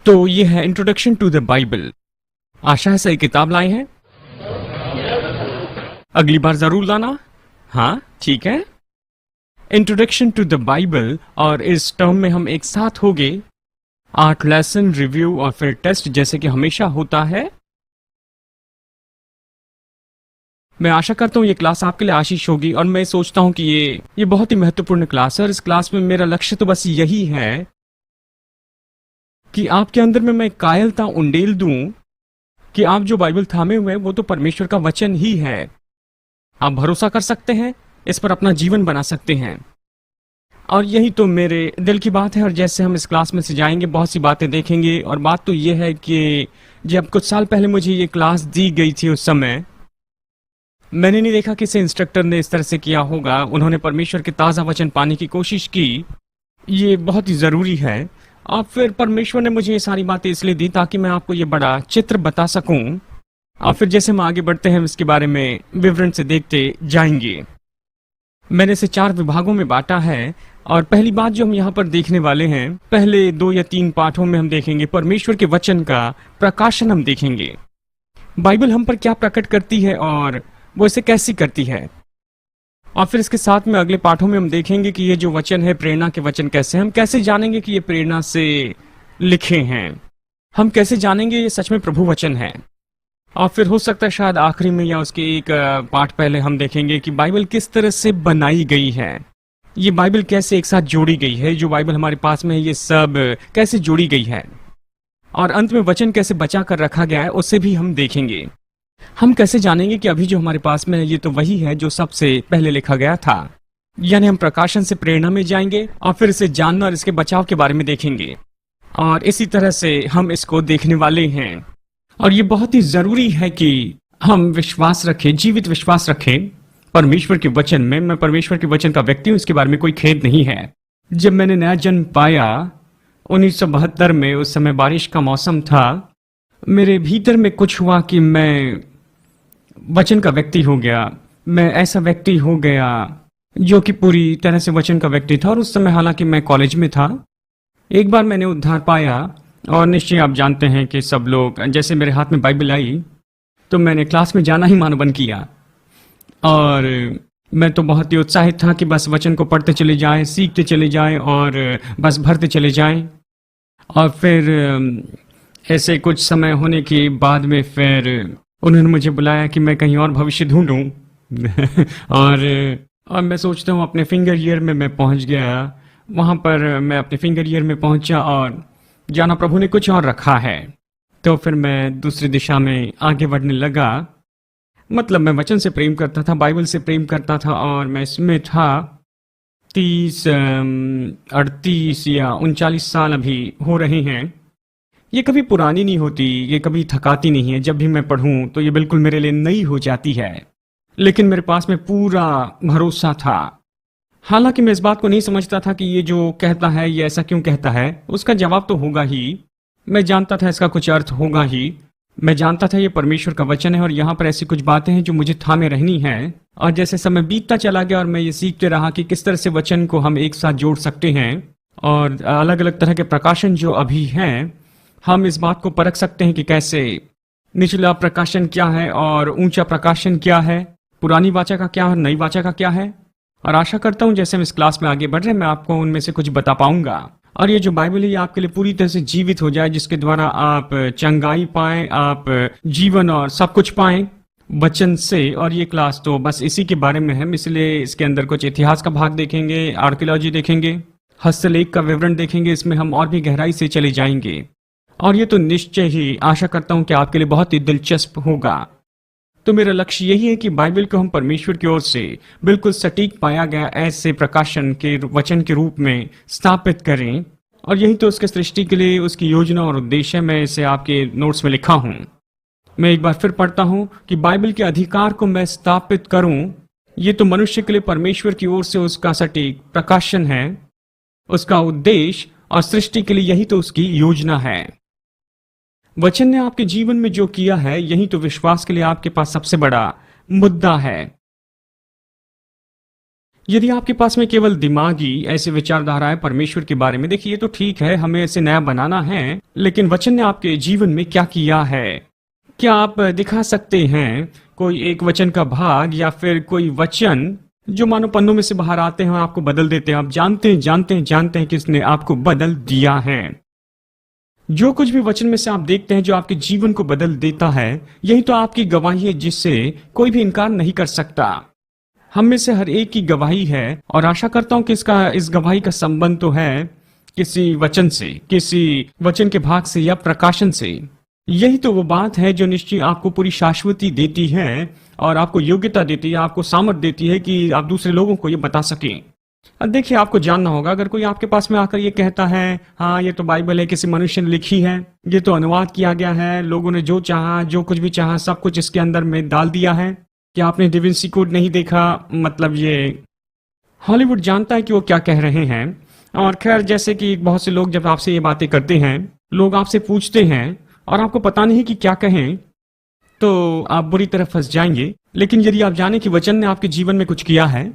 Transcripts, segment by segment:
तो ये है इंट्रोडक्शन टू द बाइबल। आशा है सही किताब लाए हैं। अगली बार जरूर लाना। हाँ ठीक है। इंट्रोडक्शन टू द बाइबल, और इस टर्म में हम एक साथ होंगे 8 लेसन, रिव्यू और फिर टेस्ट, जैसे कि हमेशा होता है। मैं आशा करता हूँ ये क्लास आपके लिए आशीष होगी, और मैं सोचता हूँ कि ये बहुत ही महत्वपूर्ण क्लास है। और इस क्लास में मेरा लक्ष्य तो बस यही है कि आपके अंदर में मैं कायलता उंडेल दूं कि आप जो बाइबल थामे हुए हैं वो तो परमेश्वर का वचन ही है। आप भरोसा कर सकते हैं, इस पर अपना जीवन बना सकते हैं, और यही तो मेरे दिल की बात है। और जैसे हम इस क्लास में से जाएंगे बहुत सी बातें देखेंगे। और बात तो ये है कि जब कुछ साल पहले मुझे ये क्लास दी गई थी, उस समय मैंने नहीं देखा किसी इंस्ट्रक्टर ने इस तरह से किया होगा। उन्होंने परमेश्वर के ताज़ा वचन पाने की कोशिश की। ये बहुत ही ज़रूरी है। और फिर परमेश्वर ने मुझे ये सारी बातें इसलिए दी ताकि मैं आपको ये बड़ा चित्र बता सकूं। और फिर जैसे हम आगे बढ़ते हैं, इसके बारे में विवरण से देखते जाएंगे। मैंने इसे 4 विभागों में बांटा है। और पहली बात जो हम यहाँ पर देखने वाले हैं, पहले 2 या 3 पाठों में हम देखेंगे परमेश्वर के वचन का प्रकाशन। हम देखेंगे बाइबल हम पर क्या प्रकट करती है और वो इसे कैसी करती है। और फिर इसके साथ में अगले पाठों में हम देखेंगे कि ये जो वचन है, प्रेरणा के वचन कैसे, हम कैसे जानेंगे कि ये प्रेरणा से लिखे हैं। हम कैसे जानेंगे ये सच में प्रभु वचन है। और फिर हो सकता है शायद आखिरी में या उसके एक पाठ पहले हम देखेंगे कि बाइबल किस तरह से बनाई गई है। ये बाइबल कैसे एक साथ जोड़ी गई है। जो बाइबल हमारे पास में है, ये सब कैसे जोड़ी गई है। और अंत में वचन कैसे बचा कर रखा गया है, उसे भी हम देखेंगे। हम कैसे जानेंगे कि अभी जो हमारे पास में है ये तो वही है जो सबसे पहले लिखा गया था। यानी हम प्रकाशन से प्रेरणा में जाएंगे और फिर इसे जानना और इसके बचाव के बारे में देखेंगे। और इसी तरह से हम इसको देखने वाले हैं। और ये बहुत ही जरूरी है कि हम विश्वास रखें, जीवित विश्वास रखें परमेश्वर के वचन में। मैं परमेश्वर के वचन का व्यक्ति हूं, इसके बारे में कोई खेद नहीं है। जब मैंने नया जन्म पाया 1972 में, उस समय बारिश का मौसम था, मेरे भीतर में कुछ हुआ कि मैं वचन का व्यक्ति हो गया। मैं ऐसा व्यक्ति हो गया जो कि पूरी तरह से वचन का व्यक्ति था। और उस समय हालांकि मैं कॉलेज में था। एक बार मैंने उद्धार पाया, और निश्चय आप जानते हैं कि सब लोग, जैसे मेरे हाथ में बाइबल आई तो मैंने क्लास में जाना ही मानो बंद किया। और मैं तो बहुत ही उत्साहित था कि बस वचन को पढ़ते चले जाएं, सीखते चले जाएं और बस भरते चले जाएं। और फिर ऐसे कुछ समय होने के बाद में फिर उन्होंने मुझे बुलाया कि मैं कहीं और भविष्य ढूंढूं। और मैं सोचता हूँ अपने फिंगर ईयर में मैं पहुंच गया। वहाँ पर मैं अपने फिंगर ईयर में पहुंचा और जाना प्रभु ने कुछ और रखा है। तो फिर मैं दूसरी दिशा में आगे बढ़ने लगा। मतलब मैं वचन से प्रेम करता था, बाइबल से प्रेम करता था, और मैं इसमें था 30, 38 या 39 साल अभी हो रहे हैं। ये कभी पुरानी नहीं होती, ये कभी थकाती नहीं है। जब भी मैं पढ़ूं तो ये बिल्कुल मेरे लिए नई हो जाती है। लेकिन मेरे पास में पूरा भरोसा था। हालांकि मैं इस बात को नहीं समझता था कि ये जो कहता है ये ऐसा क्यों कहता है। उसका जवाब तो होगा ही। मैं जानता था इसका कुछ अर्थ होगा ही। मैं जानता था ये परमेश्वर का वचन है, और यहाँ पर ऐसी कुछ बातें हैं जो मुझे थामे रहनी है। और जैसे समय बीतता चला गया और मैं ये सीखते रहा कि किस तरह से वचन को हम एक साथ जोड़ सकते हैं, और अलग अलग तरह के प्रकाशन जो अभी हैं, हम इस बात को परख सकते हैं कि कैसे निचला प्रकाशन क्या है और ऊंचा प्रकाशन क्या है, पुरानी वाचा का क्या है और नई वाचा का क्या है। और आशा करता हूं जैसे हम इस क्लास में आगे बढ़ रहे हैं, मैं आपको उनमें से कुछ बता पाऊंगा। और ये जो बाइबल है ये आपके लिए पूरी तरह से जीवित हो जाए, जिसके द्वारा आप चंगाई पाएं, आप जीवन और सब कुछ पाएं वचन से। और ये क्लास तो बस इसी के बारे में है, इसलिए इसके अंदर कुछ इतिहास का भाग देखेंगे, आर्कियोलॉजी देखेंगे, हस्तलेख का विवरण देखेंगे। इसमें हम और भी गहराई से चले जाएंगे। और ये तो निश्चय ही आशा करता हूं कि आपके लिए बहुत ही दिलचस्प होगा। तो मेरा लक्ष्य यही है कि बाइबल को हम परमेश्वर की ओर से बिल्कुल सटीक पाया गया ऐसे प्रकाशन के वचन के रूप में स्थापित करें। और यही तो उसके सृष्टि के लिए उसकी योजना और उद्देश्य है। मैं इसे आपके नोट्स में लिखा हूं। मैं एक बार फिर पढ़ता हूं कि बाइबल के अधिकार को मैं स्थापित करूं। ये तो मनुष्य के लिए परमेश्वर की ओर से उसका सटीक प्रकाशन है, उसका उद्देश्य, और सृष्टि के लिए यही तो उसकी योजना है। वचन ने आपके जीवन में जो किया है, यही तो विश्वास के लिए आपके पास सबसे बड़ा मुद्दा है। यदि आपके पास में केवल दिमागी ऐसे विचारधारा है परमेश्वर के बारे में, देखिए ये तो ठीक है, हमें ऐसे नया बनाना है, लेकिन वचन ने आपके जीवन में क्या किया है? क्या आप दिखा सकते हैं कोई एक वचन का भाग या फिर कोई वचन जो मानो पन्नों में से बाहर आते हैं और आपको बदल देते हैं? आप जानते हैं कि इसने आपको बदल दिया है। जो कुछ भी वचन में से आप देखते हैं जो आपके जीवन को बदल देता है, यही तो आपकी गवाही है जिससे कोई भी इनकार नहीं कर सकता। हम में से हर एक की गवाही है और आशा करता हूं कि इस गवाही का संबंध तो है किसी वचन से, किसी वचन के भाग से या प्रकाशन से। यही तो वो बात है जो निश्चय आपको पूरी शाश्वती देती है और आपको योग्यता देती है, आपको सामर्थ देती है कि आप दूसरे लोगों को ये बता सकें। अब देखिए, आपको जानना होगा, अगर कोई आपके पास में आकर ये कहता है हाँ ये तो बाइबल है, किसी मनुष्य ने लिखी है, ये तो अनुवाद किया गया है, लोगों ने जो चाहा, जो कुछ भी चाहा सब कुछ इसके अंदर में डाल दिया है, क्या आपने दा विंची कोड नहीं देखा? मतलब ये हॉलीवुड जानता है कि वो क्या कह रहे हैं। और खैर, जैसे कि बहुत से लोग जब आपसे ये बातें करते हैं, लोग आपसे पूछते हैं और आपको पता नहीं कि क्या कहें, तो आप बुरी तरह फंस जाएंगे। लेकिन यदि आप जाने कि वचन ने आपके जीवन में कुछ किया है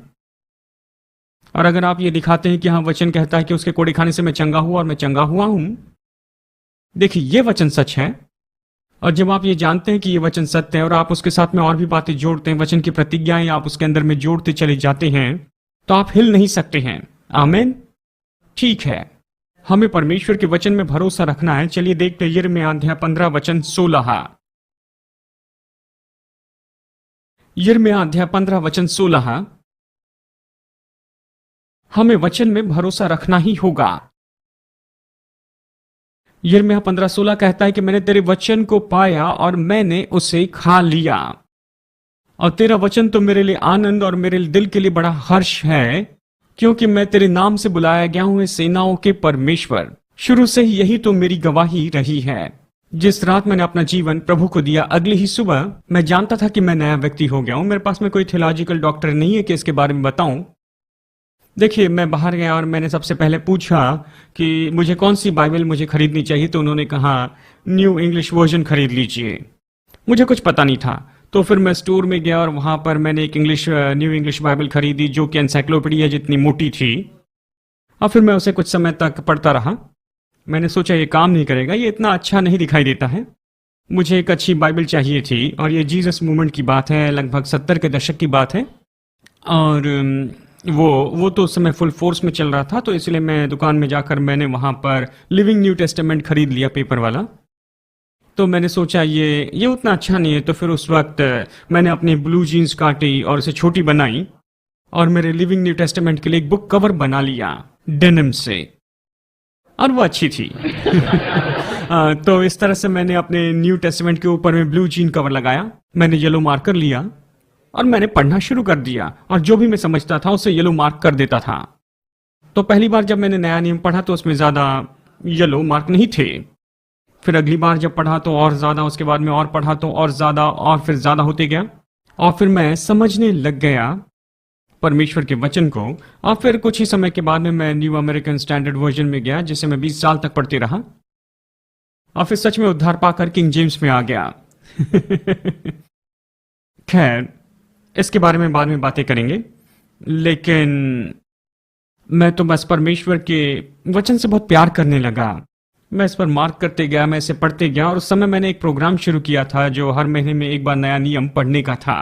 और अगर आप ये दिखाते हैं कि हाँ वचन कहता है कि उसके कोड़े खाने से मैं चंगा हुआ और मैं चंगा हुआ हूं, देखिए ये वचन सच है। और जब आप ये जानते हैं कि ये वचन सत्य है और आप उसके साथ में और भी बातें जोड़ते हैं, वचन की प्रतिज्ञाएं आप उसके अंदर में जोड़ते चले जाते हैं, तो आप हिल नहीं सकते हैं। आमीन। ठीक है, हमें परमेश्वर के वचन में भरोसा रखना है। चलिए देखते हैं यिर्मयाह अध्याय 15 वचन 16। यिर्मयाह अध्याय 15 वचन 16। हमें वचन में भरोसा रखना ही होगा। यिर्मयाह 15:16 कहता है कि मैंने तेरे वचन को पाया और मैंने उसे खा लिया, और तेरा वचन तो मेरे लिए आनंद और मेरे दिल के लिए बड़ा हर्ष है, क्योंकि मैं तेरे नाम से बुलाया गया हूं, सेनाओं के परमेश्वर। शुरू से ही यही तो मेरी गवाही रही है। जिस रात मैंने अपना जीवन प्रभु को दिया, अगली ही सुबह मैं जानता था कि मैं नया व्यक्ति हो गया हूं। मेरे पास में कोई थियोलॉजिकल डॉक्टर नहीं है कि इसके बारे में बताऊं। देखिए, मैं बाहर गया और मैंने सबसे पहले पूछा कि मुझे कौन सी बाइबल मुझे खरीदनी चाहिए, तो उन्होंने कहा न्यू इंग्लिश वर्जन खरीद लीजिए। मुझे कुछ पता नहीं था, तो फिर मैं स्टोर में गया और वहां पर मैंने एक न्यू इंग्लिश बाइबल खरीदी जो कि एनसाइक्लोपीडिया जितनी मोटी थी। और फिर मैं उसे कुछ समय तक पढ़ता रहा। मैंने सोचा ये काम नहीं करेगा, ये इतना अच्छा नहीं दिखाई देता है, मुझे एक अच्छी बाइबल चाहिए थी। और ये जीसस मूवमेंट की बात है, लगभग 70 के दशक की बात है, और वो तो उस समय फुल फोर्स में चल रहा था। तो इसलिए मैं दुकान में जाकर मैंने वहां पर लिविंग न्यू टेस्टामेंट खरीद लिया, पेपर वाला। तो मैंने सोचा ये उतना अच्छा नहीं है, तो फिर उस वक्त मैंने अपनी ब्लू जीन्स काटी और उसे छोटी बनाई और मेरे लिविंग न्यू टेस्टामेंट के लिए एक बुक कवर बना लिया डेनिम से, और वो अच्छी थी। तो इस तरह से मैंने अपने न्यू टेस्टामेंट के ऊपर में ब्लू जीन कवर लगाया, मैंने येलो मार्कर लिया और मैंने पढ़ना शुरू कर दिया, और जो भी मैं समझता था उसे येलो मार्क कर देता था। तो पहली बार जब मैंने नया नियम पढ़ा तो उसमें ज़्यादा येलो मार्क नहीं थे। फिर अगली बार जब पढ़ा तो और ज़्यादा, उसके बाद में और पढ़ा तो और ज़्यादा, और फिर ज़्यादा होते गया, और फिर मैं समझने लग गया परमेश्वर के वचन को। और फिर कुछ ही समय के बाद में मैं न्यू अमेरिकन स्टैंडर्ड वर्जन में गया, जिसे मैं 20 साल तक पढ़ते रहा, और फिर सच में उद्धार पाकर किंग जेम्स में आ गया। खैर, इसके बारे में बाद में बातें करेंगे, लेकिन मैं तो बस परमेश्वर के वचन से बहुत प्यार करने लगा। मैं इस पर मार्क करते गया, मैं इसे पढ़ते गया, और उस समय मैंने एक प्रोग्राम शुरू किया था जो हर महीने में एक बार नया नियम पढ़ने का था।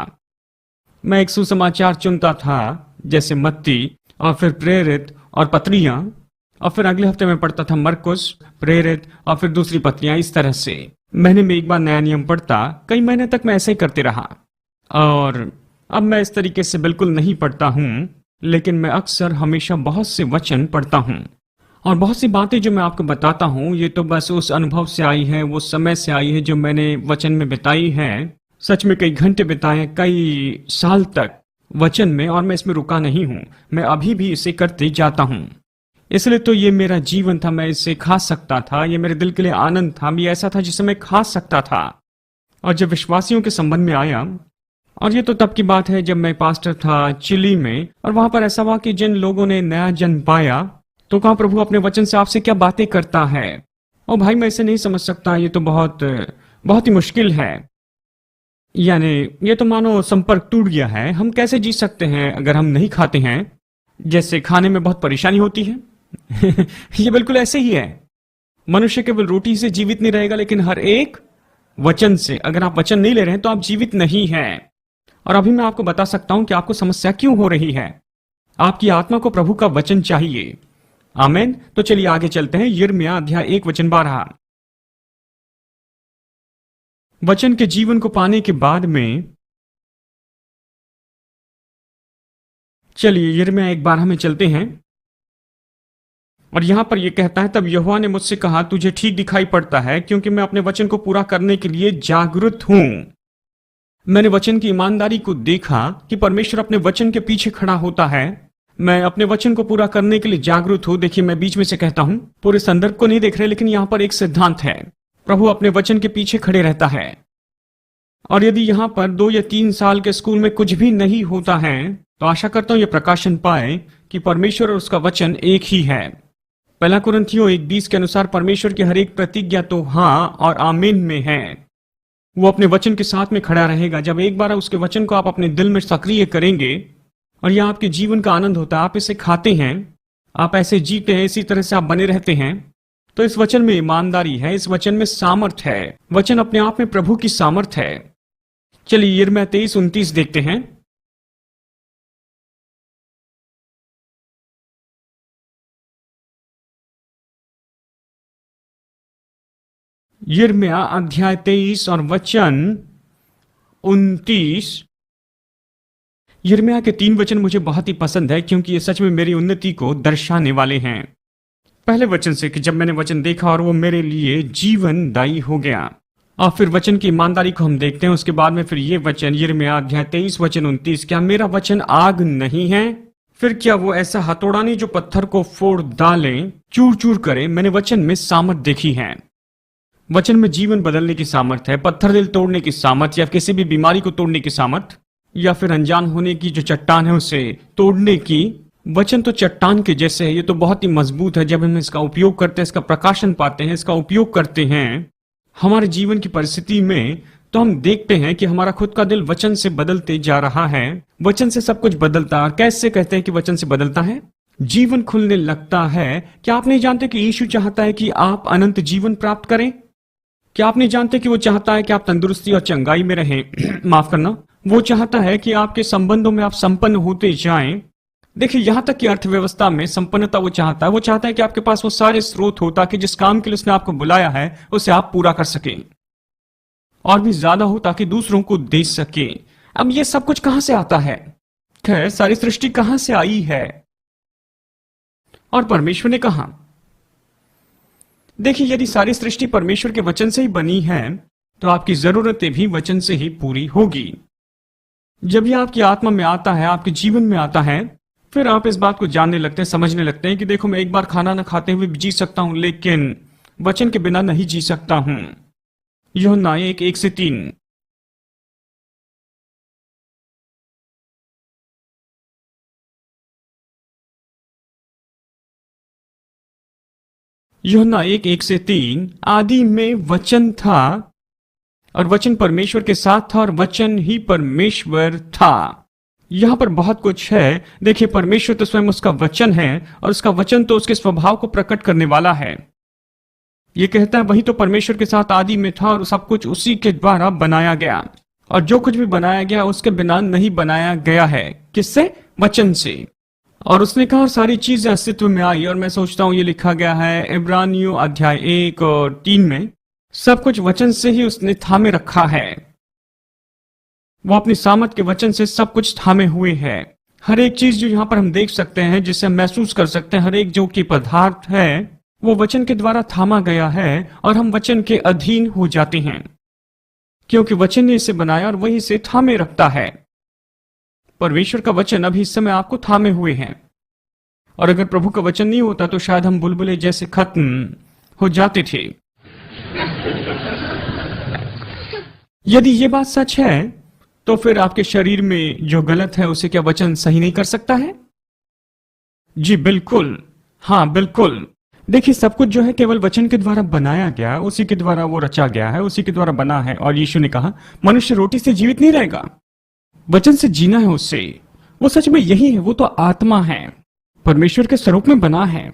मैं एक सुसमाचार चुनता था, जैसे मत्ती, और फिर प्रेरित और पत्रियां, और फिर अगले हफ्ते में पढ़ता था मरकुस, प्रेरित, और फिर दूसरी पत्रियां। इस तरह से महीने में एक बार नया नियम पढ़ता। कई महीने तक मैं ऐसे ही करते रहा, और अब मैं इस तरीके से बिल्कुल नहीं पढ़ता हूं, लेकिन मैं अक्सर हमेशा बहुत से वचन पढ़ता हूं, और बहुत सी बातें जो मैं आपको बताता हूं ये तो बस उस अनुभव से आई है, वो समय से आई है जो मैंने वचन में बिताई है। सच में कई घंटे बिताए, कई साल तक वचन में, और मैं इसमें रुका नहीं हूं, मैं अभी भी इसे करते जाता हूं। इसलिए तो ये मेरा जीवन था, मैं इसे खा सकता था, ये मेरे दिल के लिए आनंद था, ये ऐसा था जिसे मैं खा सकता था। और जब विश्वासियों के संबंध में आया, और ये तो तब की बात है जब मैं पास्टर था चिली में, और वहां पर ऐसा हुआ कि जिन लोगों ने नया जन्म पाया, तो कहा प्रभु अपने वचन से आपसे क्या बातें करता है। और भाई मैं इसे नहीं समझ सकता, ये तो बहुत बहुत ही मुश्किल है। यानी ये तो मानो संपर्क टूट गया है। हम कैसे जी सकते हैं अगर हम नहीं खाते हैं? जैसे खाने में बहुत परेशानी होती है। ये बिल्कुल ऐसे ही है। मनुष्य केवल रोटी से जीवित नहीं रहेगा, लेकिन हर एक वचन से। अगर आप वचन नहीं ले रहे हैं तो आप जीवित नहीं हैं। और अभी मैं आपको बता सकता हूं कि आपको समस्या क्यों हो रही है। आपकी आत्मा को प्रभु का वचन चाहिए। आमेन। तो चलिए आगे चलते हैं। यिर्मयाह अध्याय 1 वचन 12। वचन के जीवन को पाने के बाद में, चलिए यिर्मयाह 1:12 में चलते हैं। और यहां पर यह कहता है, तब यहोवा ने मुझसे कहा, तुझे ठीक दिखाई पड़ता है, क्योंकि मैं अपने वचन को पूरा करने के लिए जागरूक हूं। मैंने वचन की ईमानदारी को देखा कि परमेश्वर अपने वचन के पीछे खड़ा होता है। मैं अपने वचन को पूरा करने के लिए जागरूक हूं। देखिए, मैं बीच में से कहता हूं, पूरे संदर्भ को नहीं देख रहे, लेकिन यहां पर एक सिद्धांत है। प्रभु अपने वचन के पीछे खड़े रहता है। और यदि यहां पर 2 या 3 साल के स्कूल में कुछ भी नहीं होता है, तो आशा करता हूं यह प्रकाशन पाए कि परमेश्वर और उसका वचन एक ही है। 1 कुरिन्थियों 1:20 के अनुसार परमेश्वर की हर एक प्रतिज्ञा तो हाँ और आमीन में है। वो अपने वचन के साथ में खड़ा रहेगा। जब एक बार उसके वचन को आप अपने दिल में सक्रिय करेंगे और यह आपके जीवन का आनंद होता है, आप इसे खाते हैं, आप ऐसे जीते हैं, इसी तरह से आप बने रहते हैं, तो इस वचन में ईमानदारी है, इस वचन में सामर्थ है। वचन अपने आप में प्रभु की सामर्थ है। चलिए यिर्मयाह 23:29 देखते हैं। यिर्मयाह अध्याय 23 और वचन 29। यिर्मयाह के 3 वचन मुझे बहुत ही पसंद है, क्योंकि ये सच में मेरी उन्नति को दर्शाने वाले हैं। पहले वचन से कि जब मैंने वचन देखा और वो मेरे लिए जीवनदायी हो गया। और फिर वचन की ईमानदारी को हम देखते हैं। उसके बाद में फिर ये वचन, यिर्मयाह अध्याय 23 वचन 29, क्या मेरा वचन आग नहीं है? फिर क्या वो ऐसा हथौड़ा नहीं जो पत्थर को फोड़ डाले, चूर चूर करे? मैंने वचन में सामर्थ देखी है। वचन में जीवन बदलने की सामर्थ है, पत्थर दिल तोड़ने की सामर्थ, या किसी भी बीमारी को तोड़ने की सामर्थ, या फिर अनजान होने की जो चट्टान है उसे तोड़ने की। वचन तो चट्टान के जैसे है, ये तो बहुत ही मजबूत है। जब हम इसका उपयोग करते हैं, इसका प्रकाशन पाते हैं, इसका उपयोग करते हैं हमारे जीवन की परिस्थिति में, तो हम देखते हैं कि हमारा खुद का दिल वचन से बदलते जा रहा है। वचन से सब कुछ बदलता है। कैसे कहते हैं कि वचन से बदलता है? जीवन खुलने लगता है। क्या आप नहीं जानते कि यीशु चाहता है कि आप अनंत जीवन प्राप्त करें? क्या आप नहीं जानते कि वो चाहता है कि आप तंदुरुस्ती और चंगाई में रहें? माफ करना, वो चाहता है कि आपके संबंधों में आप संपन्न होते जाएं। देखिए, यहां तक कि अर्थव्यवस्था में संपन्नता वो चाहता है। वो चाहता है कि आपके पास वो सारे स्रोत हो, ताकि जिस काम के लिए उसने आपको बुलाया है उसे आप पूरा कर सकें, और भी ज्यादा हो ताकि दूसरों को दे सके। अब ये सब कुछ कहां से आता है? खैर, सारी सृष्टि कहां से आई है? और परमेश्वर ने कहा, देखिए, यदि सारी सृष्टि परमेश्वर के वचन से ही बनी है, तो आपकी जरूरतें भी वचन से ही पूरी होगी। जब यह आपकी आत्मा में आता है, आपके जीवन में आता है, फिर आप इस बात को जानने लगते हैं, समझने लगते हैं कि देखो, मैं एक बार खाना न खाते हुए जी सकता हूं, लेकिन वचन के बिना नहीं जी सकता हूं। यूहन्ना 1:1-3। यूहन्ना 1:1-3। आदि में वचन था, और वचन परमेश्वर के साथ था, और वचन ही परमेश्वर था। यहां पर बहुत कुछ है। देखिए, परमेश्वर तो स्वयं उसका वचन है, और उसका वचन तो उसके स्वभाव को प्रकट करने वाला है। ये कहता है, वही तो परमेश्वर के साथ आदि में था, और सब कुछ उसी के द्वारा बनाया गया, और जो कुछ भी बनाया गया उसके बिना नहीं बनाया गया है। किससे? वचन से। और उसने कहा, सारी चीजें अस्तित्व में आई। और मैं सोचता हूं ये लिखा गया है इब्रानियों अध्याय 1 और 3 में। सब कुछ वचन से ही उसने थामे रखा है। वो अपनी सामर्थ के वचन से सब कुछ थामे हुए है। हर एक चीज जो यहाँ पर हम देख सकते हैं, जिसे हम महसूस कर सकते हैं, हर एक जो कि पदार्थ है, वो वचन के द्वारा थामा गया है, और हम वचन के अधीन हो जाते हैं, क्योंकि वचन ने इसे बनाया और वही इसे थामे रखता है। परमेश्वर का वचन अभी इस समय आपको थामे हुए हैं, और अगर प्रभु का वचन नहीं होता तो शायद हम बुलबुले जैसे खत्म हो जाते थे। यदि ये बात सच है, तो फिर आपके शरीर में जो गलत है उसे क्या वचन सही नहीं कर सकता है? जी बिल्कुल, हाँ बिल्कुल। देखिए, सब कुछ जो है केवल वचन के द्वारा बनाया गया, उसी के द्वारा वो रचा गया है, उसी के द्वारा बना है। और यीशु ने कहा, मनुष्य रोटी से जीवित नहीं रहेगा, वचन से जीना है उससे। वो सच में यही है, वो तो आत्मा है। परमेश्वर के स्वरूप में बना है।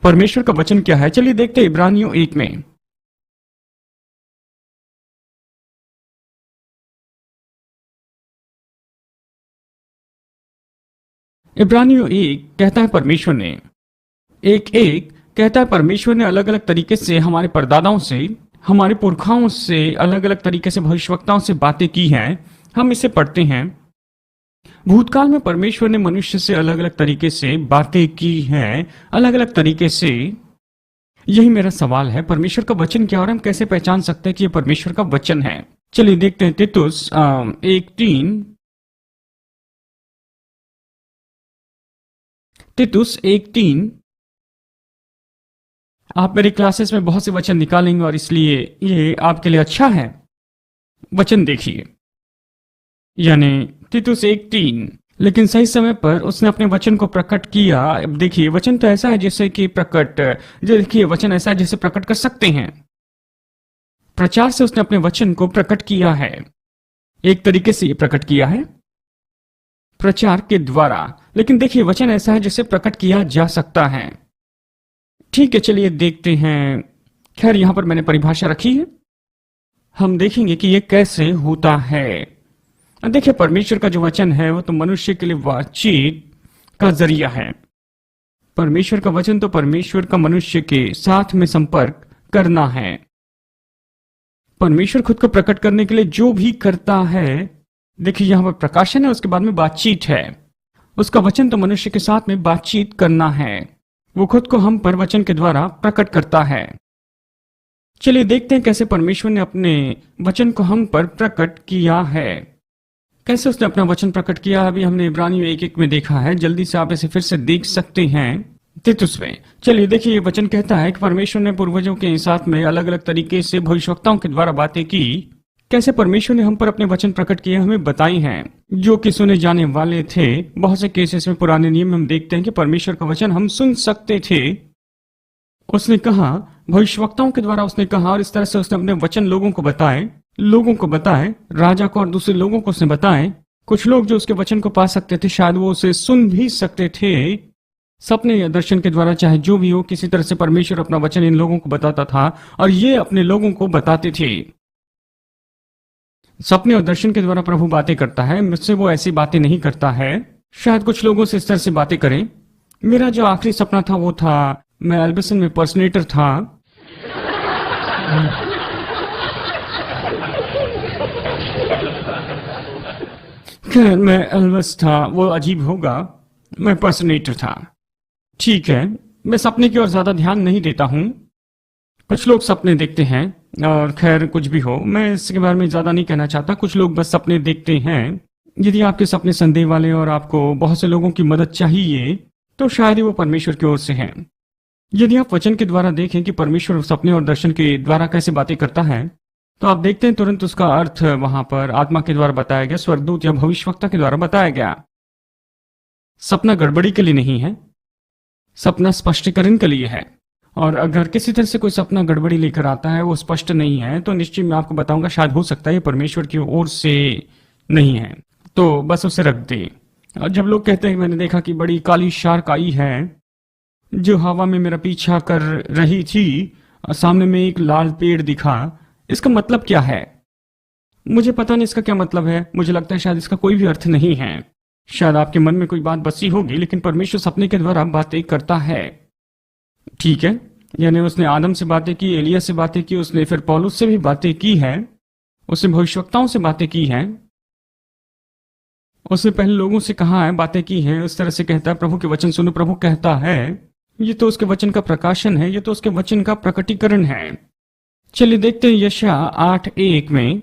परमेश्वर का वचन क्या है, चलिए देखते हैं इब्रानियों 1 में। इब्रानियों 1 कहता है परमेश्वर ने 1:1 कहता है परमेश्वर ने अलग अलग तरीके से हमारे परदादाओं से, हमारे पुरखाओं से अलग अलग तरीके से भविष्यवक्ताओं से बातें की हैं। हम इसे पढ़ते हैं, भूतकाल में परमेश्वर ने मनुष्य से अलग अलग तरीके से बातें की हैं, अलग अलग तरीके से। यही मेरा सवाल है, परमेश्वर का वचन क्या और हम कैसे पहचान सकते हैं कि यह परमेश्वर का वचन है। चलिए देखते हैं तीतुस 1:3। तीतुस 1:3। आप मेरी क्लासेस में बहुत से वचन निकालेंगे और इसलिए ये आपके लिए अच्छा है। वचन देखिए, यानी तीतुस 1:3, लेकिन सही समय पर उसने अपने वचन को प्रकट किया। अब देखिए वचन तो ऐसा है जैसे कि प्रकट, देखिए वचन ऐसा है जैसे प्रकट कर सकते हैं। प्रचार से उसने अपने वचन को प्रकट किया है। एक तरीके से ये प्रकट किया है प्रचार के द्वारा, लेकिन देखिए वचन ऐसा है जिसे प्रकट किया जा सकता है। ठीक है, चलिए देखते हैं। खैर यहां पर मैंने परिभाषा रखी है, हम देखेंगे कि यह कैसे होता है। देखिए परमेश्वर का जो वचन है वो तो मनुष्य के लिए बातचीत का जरिया है। परमेश्वर का वचन तो परमेश्वर का मनुष्य के साथ में संपर्क करना है। परमेश्वर खुद को प्रकट करने के लिए जो भी करता है, देखिए यहां पर प्रकाशन है, उसके बाद में बातचीत है। उसका वचन तो मनुष्य के साथ में बातचीत करना है। वो खुद को हम पर वचन के द्वारा प्रकट करता है। चलिए देखते हैं कैसे परमेश्वर ने अपने वचन को हम पर प्रकट किया है। कैसे उसने अपना वचन प्रकट किया, अभी हमने इब्रानियों 1:1 में देखा है। जल्दी से आप इसे फिर से देख सकते हैं तीतुस में। चलिए देखिए, ये वचन कहता है कि परमेश्वर ने पूर्वजों के साथ में अलग अलग तरीके से भविष्यवक्ताओं के द्वारा बातें की। कैसे परमेश्वर ने हम पर अपने वचन प्रकट किए हमें बताई हैं, जो कि सुने जाने वाले थे। बहुत से केसेस में पुराने नियम में हम देखते हैं कि परमेश्वर का वचन हम सुन सकते थे। उसने कहा, भविष्यवक्ताओं के द्वारा उसने कहा, और इस तरह से उसने अपने वचन लोगों को बताए, राजा को और दूसरे लोगों को उसने बताए। कुछ लोग जो उसके वचन को पा सकते थे, शायद वो उसे सुन भी सकते थे। सपने या दर्शन के द्वारा, चाहे जो भी हो, किसी तरह से परमेश्वर अपना वचन इन लोगों को बताता था और ये अपने लोगों को बताते थे। सपने और दर्शन के द्वारा प्रभु बातें करता है, मुझसे वो ऐसी बातें नहीं करता है। शायद कुछ लोगों से इस तरह से बातें करें। मेरा जो आखिरी सपना था वो था, मैं एल्बसन में पर्सनेटर था। खैर मैं एल्वस था, वो अजीब होगा, मैं पर्सनेटर था। ठीक है, मैं सपने की ओर ज्यादा ध्यान नहीं देता हूं। कुछ लोग सपने देखते हैं, और खैर कुछ भी हो, मैं इसके बारे में ज्यादा नहीं कहना चाहता। कुछ लोग बस सपने देखते हैं। यदि आपके सपने संदेह वाले और आपको बहुत से लोगों की मदद चाहिए, तो शायद ही वो परमेश्वर की ओर से हैं। यदि आप वचन के द्वारा देखें कि परमेश्वर सपने और दर्शन के द्वारा कैसे बातें करता है, तो आप देखते हैं तुरंत उसका अर्थ वहां पर आत्मा के द्वारा बताया गया, स्वर्गदूत या भविष्यवक्ता के द्वारा बताया गया। सपना गड़बड़ी के लिए नहीं है, सपना स्पष्टीकरण के लिए है। और अगर किसी तरह से कोई सपना गड़बड़ी लेकर आता है, वो स्पष्ट नहीं है, तो निश्चय मैं आपको बताऊंगा, शायद हो सकता है ये परमेश्वर की ओर से नहीं है, तो बस उसे रख दे। और जब लोग कहते हैं, मैंने देखा कि बड़ी काली शार्क आई है जो हवा में मेरा पीछा कर रही थी और सामने में एक लाल पेड़ दिखा, इसका मतलब क्या है? मुझे पता नहीं इसका क्या मतलब है। मुझे लगता है शायद इसका कोई भी अर्थ नहीं है। शायद आपके मन में कोई बात बसी होगी, लेकिन परमेश्वर सपने के द्वारा बातें करता है। ठीक है, यानी उसने आदम से बातें की, एलिया से बातें की, उसने फिर पौलुस से भी बातें की है, उसने भविष्यवक्ताओं से बातें की हैं, उसने पहले लोगों से कहा है, बातें की हैं। उस तरह से कहता है, प्रभु के वचन सुनो, प्रभु कहता है। ये तो उसके वचन का प्रकाशन है, ये तो उसके वचन का प्रकटीकरण है। चलिए देखते हैं यशायाह 8:1 में।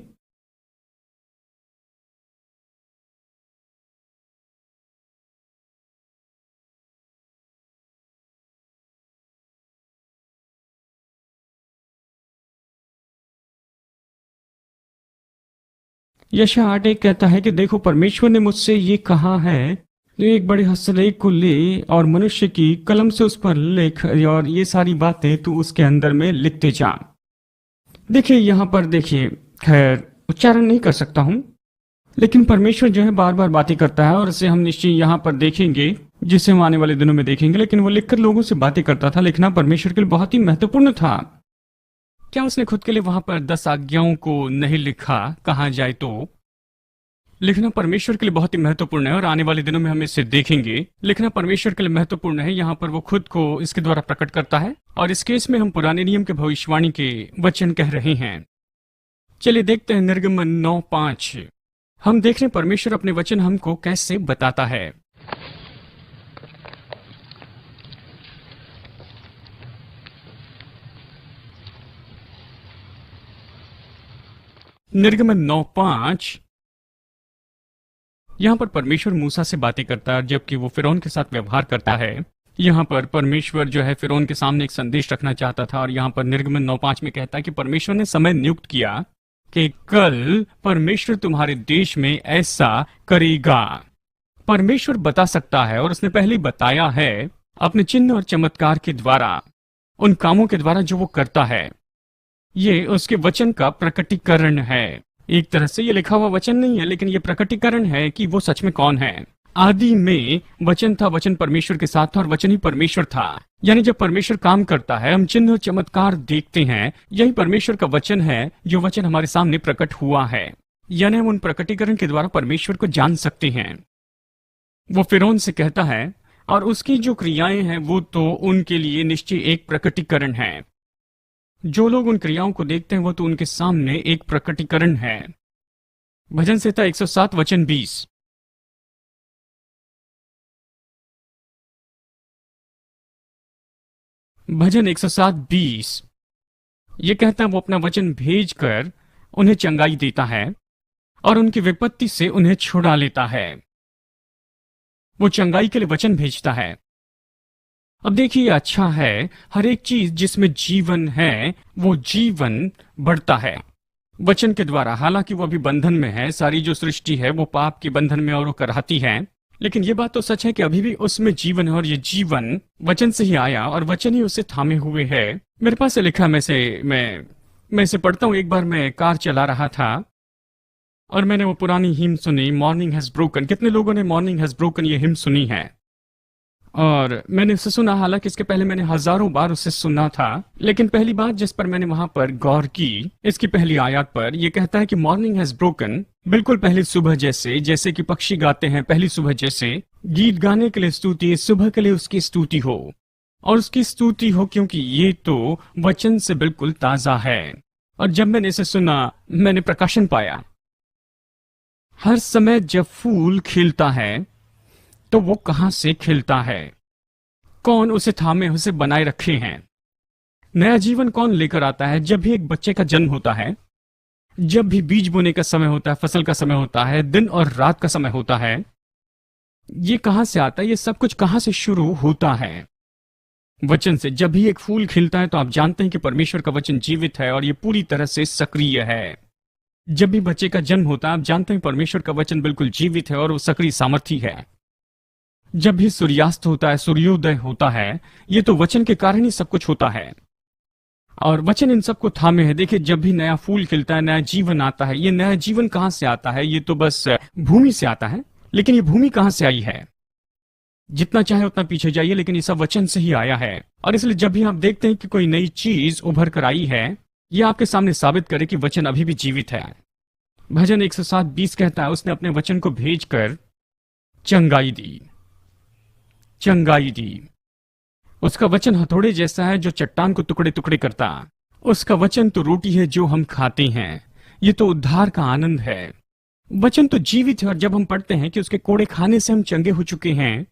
यशायाह 8:1 कहता है कि देखो, परमेश्वर ने मुझसे ये कहा है, तो एक बड़े हस्तलेख को ले और मनुष्य की कलम से उस पर लिख, और ये सारी बातें तू उसके अंदर में लिखते जा। देखिए यहां पर देखिए, खैर उच्चारण नहीं कर सकता हूं, लेकिन परमेश्वर जो है बार बार बातें करता है, और इसे हम निश्चय यहां पर देखेंगे। जिसे हम आने वाले दिनों में देखेंगे। लेकिन वो लिखकर लोगों से बातें करता था। लिखना परमेश्वर के लिए बहुत ही महत्वपूर्ण था। क्या उसने खुद के लिए वहां पर 10 आज्ञाओं को नहीं लिखा? कहा जाए तो लिखना परमेश्वर के लिए बहुत ही महत्वपूर्ण है और आने वाले दिनों में हम इसे देखेंगे। लिखना परमेश्वर के लिए महत्वपूर्ण है। यहाँ पर वो खुद को इसके द्वारा प्रकट करता है और इस केस में हम पुराने नियम के भविष्यवाणी के वचन कह रहे हैं। चलिए देखते हैं निर्गमन 9:5। हम देख रहे हैं परमेश्वर अपने वचन हमको कैसे बताता है। निर्गमन 9:5। यहां पर परमेश्वर मूसा से बातें करता है जबकि वो फिरौन के साथ व्यवहार करता है। यहां पर परमेश्वर जो है फिरौन के सामने एक संदेश रखना चाहता था और यहां पर निर्गमन 9:5 में कहता है कि परमेश्वर ने समय नियुक्त किया कि कल परमेश्वर तुम्हारे देश में ऐसा करेगा। परमेश्वर बता सकता है और उसने पहले ही बताया है अपने चिन्ह और चमत्कार के द्वारा, उन कामों के द्वारा जो वो करता है। ये उसके वचन का प्रकटीकरण है। एक तरह से ये लिखा हुआ वचन नहीं है, लेकिन ये प्रकटीकरण है कि वो सच में कौन है। आदि में वचन था, वचन परमेश्वर के साथ था और वचन ही परमेश्वर था। यानी जब परमेश्वर काम करता है, हम चिन्ह और चमत्कार देखते हैं, यही परमेश्वर का वचन है, जो वचन हमारे सामने प्रकट हुआ है। यानी हम उन प्रकटीकरण के द्वारा परमेश्वर को जान सकते हैं। वो फिरौन से कहता है और उसकी जो क्रियाएं हैं वो तो उनके लिए निश्चय एक प्रकटीकरण है। जो लोग उन क्रियाओं को देखते हैं वो तो उनके सामने एक प्रकटीकरण है। भजन संहिता 107 वचन 20। भजन 107:20 ये कहता है वो अपना वचन भेजकर उन्हें चंगाई देता है और उनकी विपत्ति से उन्हें छुड़ा लेता है। वो चंगाई के लिए वचन भेजता है। अब देखिए अच्छा है, हर एक चीज जिसमें जीवन है वो जीवन बढ़ता है वचन के द्वारा। हालांकि वो अभी बंधन में है, सारी जो सृष्टि है वो पाप के बंधन में और वो कराती है, लेकिन ये बात तो सच है कि अभी भी उसमें जीवन है और ये जीवन वचन से ही आया और वचन ही उसे थामे हुए है। मेरे पास से लिखा, मैं इसे पढ़ता हूँ। एक बार मैं कार चला रहा था और मैंने वो पुरानी हिम सुनी, मॉर्निंग हैज ब्रोकन। कितने लोगों ने मॉर्निंग हैज ब्रोकन ये हिम सुनी है? और मैंने उसे सुना, हालांकि इसके पहले मैंने हजारों बार उसे सुना था, लेकिन पहली बात जिस पर मैंने वहां पर गौर की, इसकी पहली आयत पर यह कहता है कि मॉर्निंग हैज ब्रोकन, बिल्कुल पहली सुबह जैसे कि पक्षी गाते हैं पहली सुबह जैसे। गीत गाने के लिए स्तुति, सुबह के लिए उसकी स्तुति हो और उसकी स्तुति हो, क्योंकि ये तो वचन से बिल्कुल ताजा है। और जब मैंने इसे सुना मैंने प्रकाशन पाया। हर समय जब फूल खिलता है तो वो कहां से खिलता है? कौन उसे थामे, उसे बनाए रखे हैं? नया जीवन कौन लेकर आता है? जब भी एक बच्चे का जन्म होता है, जब भी बीज बोने का समय होता है, फसल का समय होता है, दिन और रात का समय होता है, ये कहां से आता है? ये सब कुछ कहां से शुरू होता है? वचन से। जब भी एक फूल खिलता है तो आप जानते हैं कि परमेश्वर का वचन जीवित है और ये पूरी तरह से सक्रिय है। जब भी बच्चे का जन्म होता है आप जानते हैं परमेश्वर का वचन बिल्कुल जीवित है और वो सक्रिय सामर्थी है। जब भी सूर्यास्त होता है, सूर्योदय होता है, ये तो वचन के कारण ही सब कुछ होता है और वचन इन सबको थामे है। देखिए जब भी नया फूल खिलता है, नया जीवन आता है, ये नया जीवन कहां से आता है? ये तो बस भूमि से आता है, लेकिन ये भूमि कहां से आई है? जितना चाहे उतना पीछे जाइए, लेकिन ये सब वचन से ही आया है। और इसलिए जब भी आप देखते हैं कि कोई नई चीज उभर कर आई है, यह आपके सामने साबित करे कि वचन अभी भी जीवित है। भजन 107:20 कहता है उसने अपने वचन को भेजकर चंगाई दी, चंगाई दी। उसका वचन हथौड़े जैसा है जो चट्टान को टुकड़े टुकड़े करता। उसका वचन तो रोटी है जो हम खाते हैं। ये तो उद्धार का आनंद है। वचन तो जीवित है और जब हम पढ़ते हैं कि उसके कोड़े खाने से हम चंगे हो चुके हैं,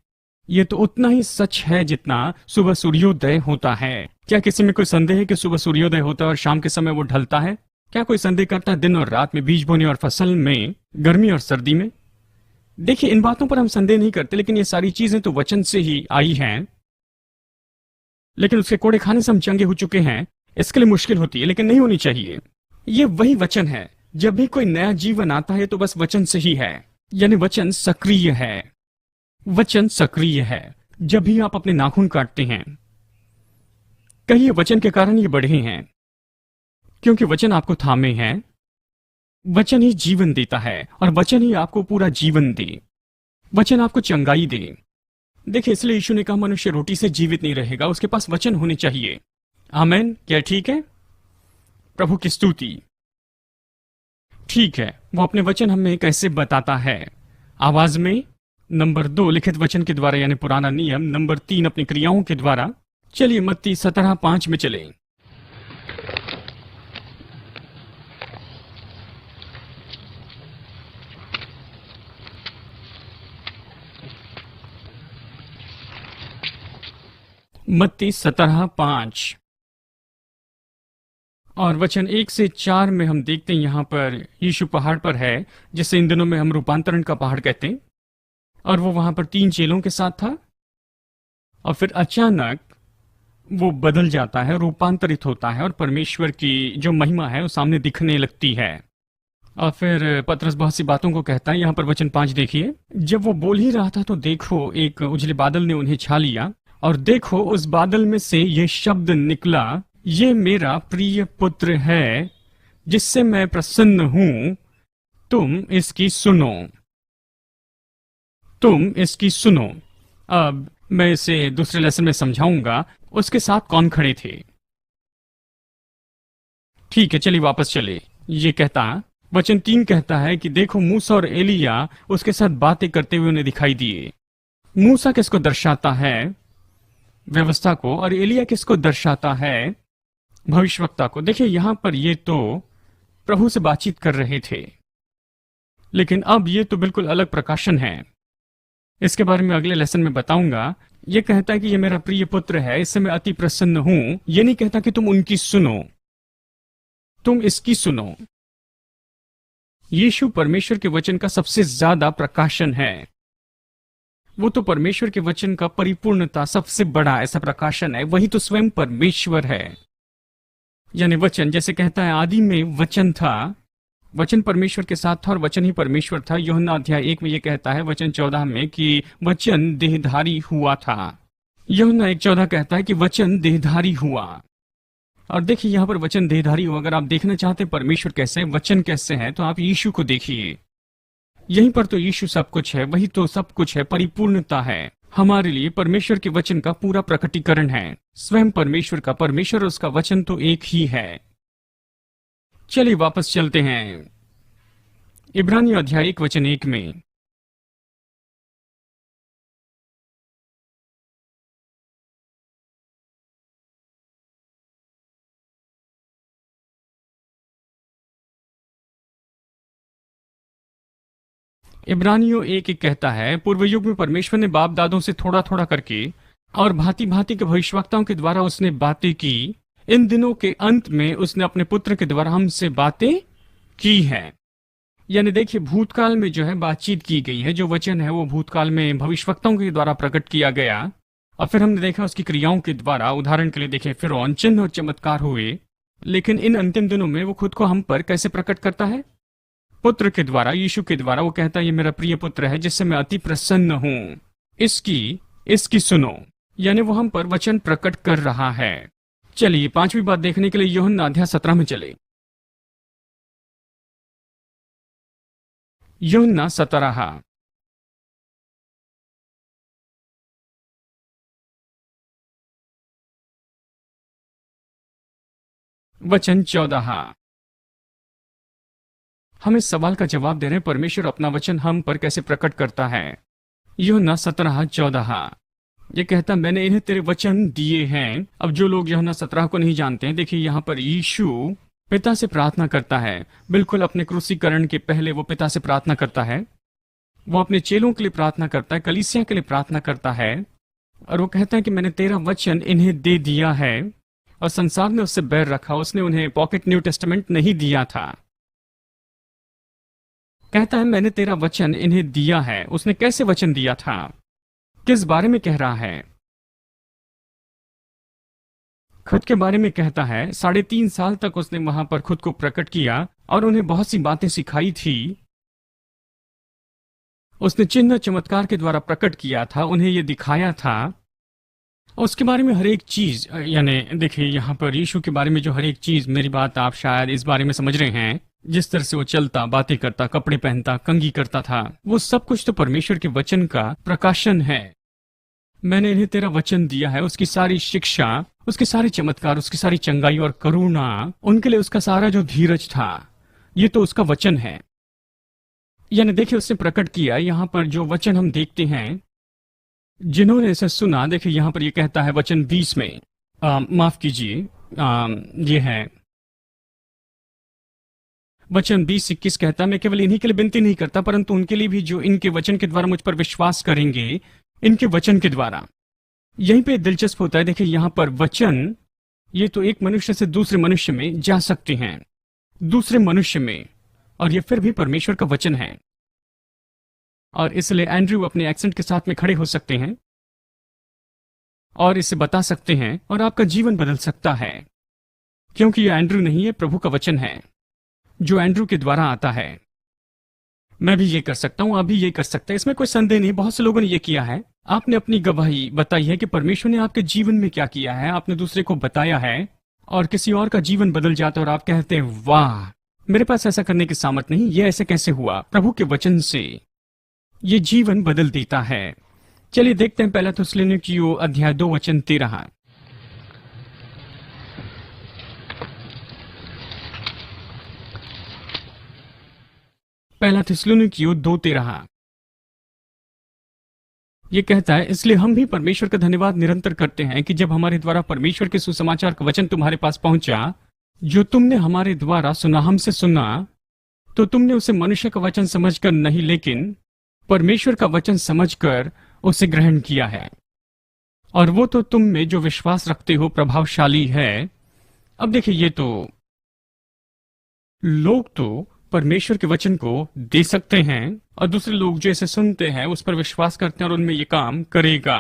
ये तो उतना ही सच है जितना सुबह सूर्योदय होता है। क्या किसी में कोई संदेह है कि सुबह सूर्योदय होता है और शाम के समय वो ढलता है? क्या कोई संदेह करता है दिन और रात में, बीज बोने और फसल में, गर्मी और सर्दी में? देखिए इन बातों पर हम संदेह नहीं करते, लेकिन ये सारी चीजें तो वचन से ही आई हैं। लेकिन उसके कोड़े खाने से हम चंगे हो चुके हैं, इसके लिए मुश्किल होती है, लेकिन नहीं होनी चाहिए। ये वही वचन है। जब भी कोई नया जीवन आता है तो बस वचन से ही है, यानी वचन सक्रिय है। वचन सक्रिय है। जब भी आप अपने नाखून काटते हैं, कहिए वचन के कारण ये बढ़े हैं, क्योंकि वचन आपको थामे हैं। वचन ही जीवन देता है और वचन ही आपको पूरा जीवन दे। वचन आपको चंगाई दे। देखिए, इसलिए यीशु ने कहा मनुष्य रोटी से जीवित नहीं रहेगा, उसके पास वचन होने चाहिए। आमेन। क्या ठीक है? प्रभु की स्तुति। ठीक है, वो अपने वचन हमें कैसे बताता है? आवाज में। नंबर 2 लिखित वचन के द्वारा यानी पुराना नियम। नंबर 3 अपनी क्रियाओं के द्वारा। चलिए मत्ती 17:5 में चले। मत्ती 17:5 और वचन 1 से 4 में हम देखते हैं यहां पर यीशु पहाड़ पर है, जिसे इन दिनों में हम रूपांतरण का पहाड़ कहते हैं। और वो वहां पर 3 चेलों के साथ था और फिर अचानक वो बदल जाता है, रूपांतरित होता है और परमेश्वर की जो महिमा है वो सामने दिखने लगती है। और फिर पतरस बहुत सी बातों को कहता है। यहां पर वचन 5 देखिए। जब वो बोल ही रहा था तो देखो एक उजले बादल ने उन्हें छा लिया और देखो उस बादल में से ये शब्द निकला, ये मेरा प्रिय पुत्र है जिससे मैं प्रसन्न हूं, तुम इसकी सुनो। तुम इसकी सुनो। अब मैं इसे दूसरे लेसन में समझाऊंगा। उसके साथ कौन खड़े थे? ठीक है, चलिए वापस चले। ये कहता, वचन 3 कहता है कि देखो मूसा और एलिया उसके साथ बातें करते हुए उन्हें दिखाई दिए। मूसा किसको दर्शाता है? व्यवस्था को। और एलिया किसको दर्शाता है? भविष्यवक्ता को। देखिए यहां पर ये तो प्रभु से बातचीत कर रहे थे, लेकिन अब ये तो बिल्कुल अलग प्रकाशन है। इसके बारे में अगले लेसन में बताऊंगा। ये कहता है कि ये मेरा प्रिय पुत्र है, इससे मैं अति प्रसन्न हूं। ये नहीं कहता कि तुम उनकी सुनो, तुम इसकी सुनो। यीशु परमेश्वर के वचन का सबसे ज्यादा प्रकाशन है। वो तो परमेश्वर के वचन का परिपूर्णता सबसे बड़ा ऐसा प्रकाशन है। वही तो स्वयं परमेश्वर है। यानी वचन, जैसे कहता है आदि में वचन था, वचन परमेश्वर के साथ था और वचन ही परमेश्वर था। यूहन्ना अध्याय 1 में यह कहता है वचन 14 में कि वचन देहधारी हुआ था। यूहन्ना 1:14 कहता है कि वचन देहधारी हुआ। और देखिए यहां पर वचन देहधारी हुआ। अगर आप देखना चाहते हैं परमेश्वर कैसे है, वचन कैसे है, तो आप यीशु को देखिए। यहीं पर तो यीशु सब कुछ है, वही तो सब कुछ है, परिपूर्णता है। हमारे लिए परमेश्वर के वचन का पूरा प्रकटीकरण है। स्वयं परमेश्वर का, परमेश्वर और उसका वचन तो एक ही है। चलिए वापस चलते हैं इब्रानियों अध्याय 1 वचन 1 में। इब्रानियों 1:1 कहता है, पूर्व युग में परमेश्वर ने बाप दादों से थोड़ा थोड़ा करके और भांति भांति के भविष्यवक्ताओं के द्वारा उसने बातें की। इन दिनों के अंत में उसने अपने पुत्र के द्वारा हमसे बातें की है। यानी देखिए भूतकाल में जो है बातचीत की गई है, जो वचन है वो भूतकाल में भविष्यवक्ताओं के द्वारा प्रकट किया गया और फिर हमने देखा उसकी क्रियाओं के द्वारा। उदाहरण के लिए देखें फिरौन, चिन्ह और चमत्कार हुए। लेकिन इन अंतिम दिनों में वो खुद को हम पर कैसे प्रकट करता है? पुत्र के द्वारा, यीशु के द्वारा। वो कहता है ये मेरा प्रिय पुत्र है जिससे मैं अति प्रसन्न हूं, इसकी सुनो। यानी वो हम पर वचन प्रकट कर रहा है। चलिए 5वीं बात देखने के लिए यूहन्ना अध्याय 17 में चले। यूहन्ना 17 वचन 14। हम इस सवाल का जवाब दे रहे हैं परमेश्वर अपना वचन हम पर कैसे प्रकट करता है। यूहन्ना 17:14 ये कहता मैंने इन्हें तेरे वचन दिए हैं। अब जो लोग यूहन्ना 17 को नहीं जानते हैं, देखिए यहाँ पर यीशु पिता से प्रार्थना करता है। बिल्कुल अपने क्रूसीकरण के पहले वो पिता से प्रार्थना करता है। वो अपने चेलों के लिए प्रार्थना करता है, कलीसिया के लिए प्रार्थना करता है और वो कहता है कि मैंने तेरा वचन इन्हें दे दिया है और संसार ने उससे बैर रखा। उसने उन्हें पॉकेट न्यू टेस्टामेंट नहीं दिया था। कहता है मैंने तेरा वचन इन्हें दिया है। उसने कैसे वचन दिया था? किस बारे में कह रहा है? खुद के बारे में कहता है। 3.5 साल तक उसने वहां पर खुद को प्रकट किया और उन्हें बहुत सी बातें सिखाई थी। उसने चिन्ह चमत्कार के द्वारा प्रकट किया था, उन्हें यह दिखाया था। उसके बारे में हर एक चीज, यानी देखिए यहाँ पर यीशु के बारे में जो हर एक चीज, मेरी बात आप शायद इस बारे में समझ रहे हैं, जिस तरह से वो चलता, बातें करता, कपड़े पहनता, कंघी करता था, वो सब कुछ तो परमेश्वर के वचन का प्रकाशन है। मैंने इन्हें तेरा वचन दिया है, उसकी सारी शिक्षा, उसके सारे चमत्कार, उसकी सारी चंगाई और करुणा, उनके लिए उसका सारा जो धीरज था, ये तो उसका वचन है। यानी देखिए, उसने प्रकट किया। यहां पर जो वचन हम देखते हैं, जिन्होंने इसे सुना, देखिए यहां पर ये कहता है वचन 20 में, माफ कीजिए, ये है वचन 20-21 कहता है, मैं केवल इन्हीं के लिए विनती नहीं करता, परंतु उनके लिए भी जो इनके वचन के द्वारा मुझ पर विश्वास करेंगे, इनके वचन के द्वारा। यहीं पे दिलचस्प होता है, देखिए यहां पर वचन, ये तो एक मनुष्य से दूसरे मनुष्य में जा सकते हैं, दूसरे मनुष्य में, और ये फिर भी परमेश्वर का वचन है। और इसलिए एंड्रयू अपने एक्सेंट के साथ में खड़े हो सकते हैं और इसे बता सकते हैं, और आपका जीवन बदल सकता है, क्योंकि यह एंड्रयू नहीं है, प्रभु का वचन है जो एंड्रयू के द्वारा आता है। मैं भी ये कर सकता हूं, आप भी ये कर सकते हैं, इसमें कोई संदेह नहीं। बहुत से लोगों ने ये किया है। आपने अपनी गवाही बताई है कि परमेश्वर ने आपके जीवन में क्या किया है, आपने दूसरे को बताया है, और किसी और का जीवन बदल जाता है और आप कहते हैं, वाह, मेरे पास ऐसा करने की सामर्थ नहीं, ये ऐसे कैसे हुआ? प्रभु के वचन से ये जीवन बदल देता है। चलिए देखते हैं पहला थिस्सलुनीकियों अध्याय 2 वचन 13। पहला थिस्सलुनीकियों 2:13 ये कहता है, इसलिए हम भी परमेश्वर का धन्यवाद निरंतर करते हैं कि जब हमारे द्वारा परमेश्वर के सुसमाचार का वचन तुम्हारे पास पहुंचा, जो तुमने हमारे द्वारा सुना, हमसे सुना, तो तुमने उसे मनुष्य का वचन समझकर नहीं, लेकिन परमेश्वर का वचन समझकर उसे ग्रहण किया है, और वो तो तुम में जो विश्वास रखते हो प्रभावशाली है। अब देखिए, ये तो लोग तो परमेश्वर के वचन को दे सकते हैं, और दूसरे लोग जो इसे सुनते हैं उस पर विश्वास करते हैं, और उनमें ये काम करेगा,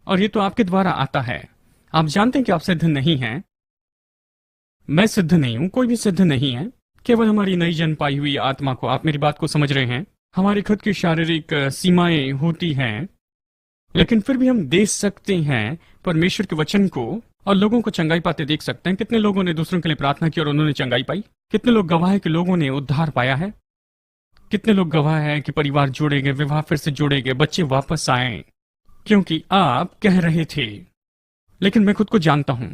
और ये तो आपके द्वारा आता है। आप जानते हैं कि आप सिद्ध नहीं हैं, मैं सिद्ध नहीं हूं, कोई भी सिद्ध नहीं है, केवल हमारी नई जन्म पाई हुई आत्मा को, आप मेरी बात को समझ रहे हैं, हमारी खुद की शारीरिक सीमाएं होती हैं, लेकिन फिर भी हम दे सकते हैं परमेश्वर के वचन को, और लोगों को चंगाई पाते देख सकते हैं। कितने लोगों ने दूसरों के लिए प्रार्थना की और उन्होंने चंगाई पाई? कितने लोग गवाह है कि लोगों ने उद्धार पाया है? कितने लोग गवाह है कि परिवार जोड़े गए, विवाह फिर से जोड़े गए, बच्चे वापस आए, क्योंकि आप कह रहे थे। लेकिन मैं खुद को जानता हूं,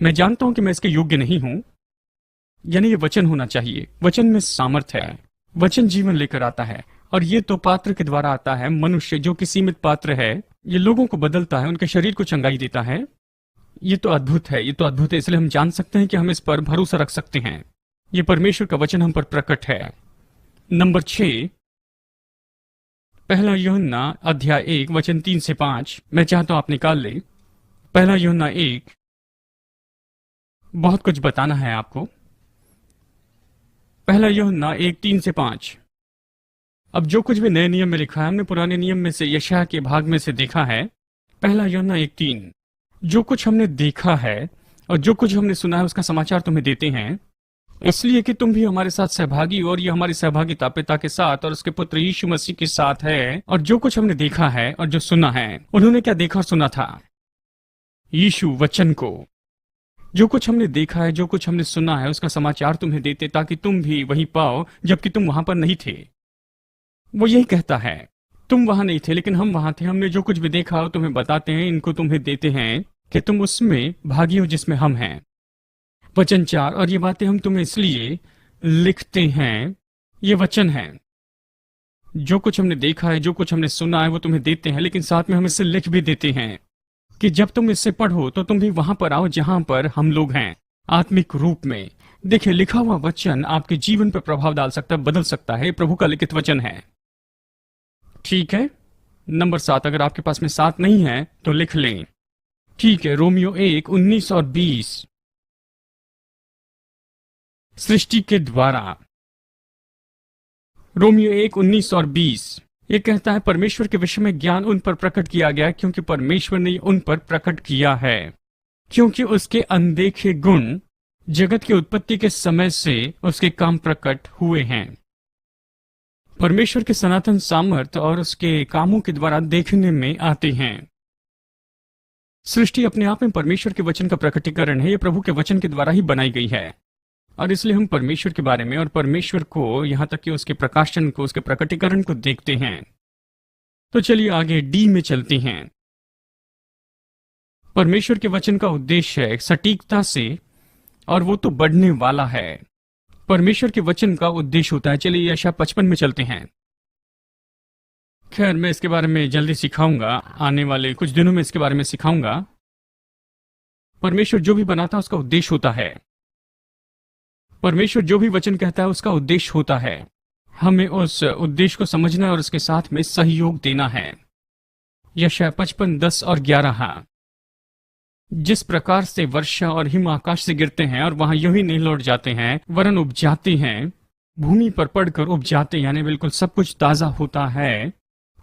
मैं जानता हूं कि मैं इसके योग्य नहीं हूं। यानी ये वचन होना चाहिए, वचन में सामर्थ्य है, वचन जीवन लेकर आता है, और ये तो पात्र के द्वारा आता है। मनुष्य जो कि सीमित पात्र है, ये लोगों को बदलता है, उनके शरीर को चंगाई देता है। ये तो अद्भुत है, ये तो अद्भुत है। इसलिए हम जान सकते हैं कि हम इस पर भरोसा रख सकते हैं। ये परमेश्वर का वचन हम पर प्रकट है। नंबर 6, पहला यूहन्ना अध्याय 1 वचन 3 से 5। मैं चाहता हूं आप निकाल ले। पहला यूहन्ना 1, बहुत कुछ बताना है आपको। पहला यूहन्ना 1 3 से 5। अब जो कुछ भी नए नियम में लिखा है, हमने पुराने नियम में से यशायाह के भाग में से देखा है। पहला यूहन्ना 1:3, जो कुछ हमने देखा है और जो कुछ हमने सुना है उसका समाचार तुम्हें देते हैं, इसलिए कि तुम भी हमारे साथ सहभागी, और ये हमारी सहभागिता पिता के साथ और उसके पुत्र यीशु मसीह के साथ है। और जो कुछ हमने देखा है और जो सुना है, उन्होंने क्या देखा और सुना था? यीशु वचन को। जो कुछ हमने देखा है, जो कुछ हमने सुना है, उसका समाचार तुम्हें देते, ताकि तुम भी वहीं पाओ जबकि तुम वहां पर नहीं थे। वो यही कहता है, तुम वहां नहीं थे लेकिन हम वहां थे। हमने जो कुछ भी देखा हो तुम्हें बताते हैं, इनको तुम्हें देते हैं कि तुम उसमें भागी हो जिसमें हम हैं। वचन 4, और ये बातें हम तुम्हें इसलिए लिखते हैं, ये वचन है। जो कुछ हमने देखा है, जो कुछ हमने सुना है, वो तुम्हें देते हैं, लेकिन साथ में हम इससे लिख भी देते हैं कि जब तुम इससे पढ़ो तो तुम भी वहां पर आओ जहां पर हम लोग हैं, आत्मिक रूप में। देखिए, लिखा हुआ वचन आपके जीवन पर प्रभाव डाल सकता है, बदल सकता है। प्रभु का लिखित वचन है। ठीक है। नंबर 7, अगर आपके पास में 7 नहीं है तो लिख लें। ठीक है। रोमियो 1 19 और 20। सृष्टि के द्वारा। रोमियो 1 19 और 20 ये कहता है, परमेश्वर के विषय में ज्ञान उन पर प्रकट किया गया क्योंकि परमेश्वर ने उन पर प्रकट किया है, क्योंकि उसके अनदेखे गुण जगत की उत्पत्ति के समय से उसके काम प्रकट हुए हैं। परमेश्वर के सनातन सामर्थ और उसके कामों के द्वारा देखने में आते हैं। सृष्टि अपने आप में परमेश्वर के वचन का प्रकटीकरण है। ये प्रभु के वचन के द्वारा ही बनाई गई है, और इसलिए हम परमेश्वर के बारे में और परमेश्वर को, यहां तक कि उसके प्रकाशन को, उसके प्रकटीकरण को देखते हैं। तो चलिए आगे डी में चलते हैं। परमेश्वर के वचन का उद्देश्य है सटीकता से, और वो तो बढ़ने वाला है। परमेश्वर के वचन का उद्देश्य होता है। चलिए यशायाह 55 में चलते हैं। खैर, मैं इसके बारे में जल्दी सिखाऊंगा, आने वाले कुछ दिनों में इसके बारे में सिखाऊंगा। परमेश्वर जो भी बनाता है उसका उद्देश्य होता है। परमेश्वर जो भी वचन कहता है उसका उद्देश्य होता है। हमें उस उद्देश्य को समझना और उसके साथ में सहयोग देना है। यशायाह 55, 10 और 11। जिस प्रकार से वर्षा और हिम आकाश से गिरते हैं और वहां यूं ही नहीं लौट जाते हैं, वरन उपजाते हैं, भूमि पर पड़कर उपजाते, यानी बिल्कुल सब कुछ ताजा होता है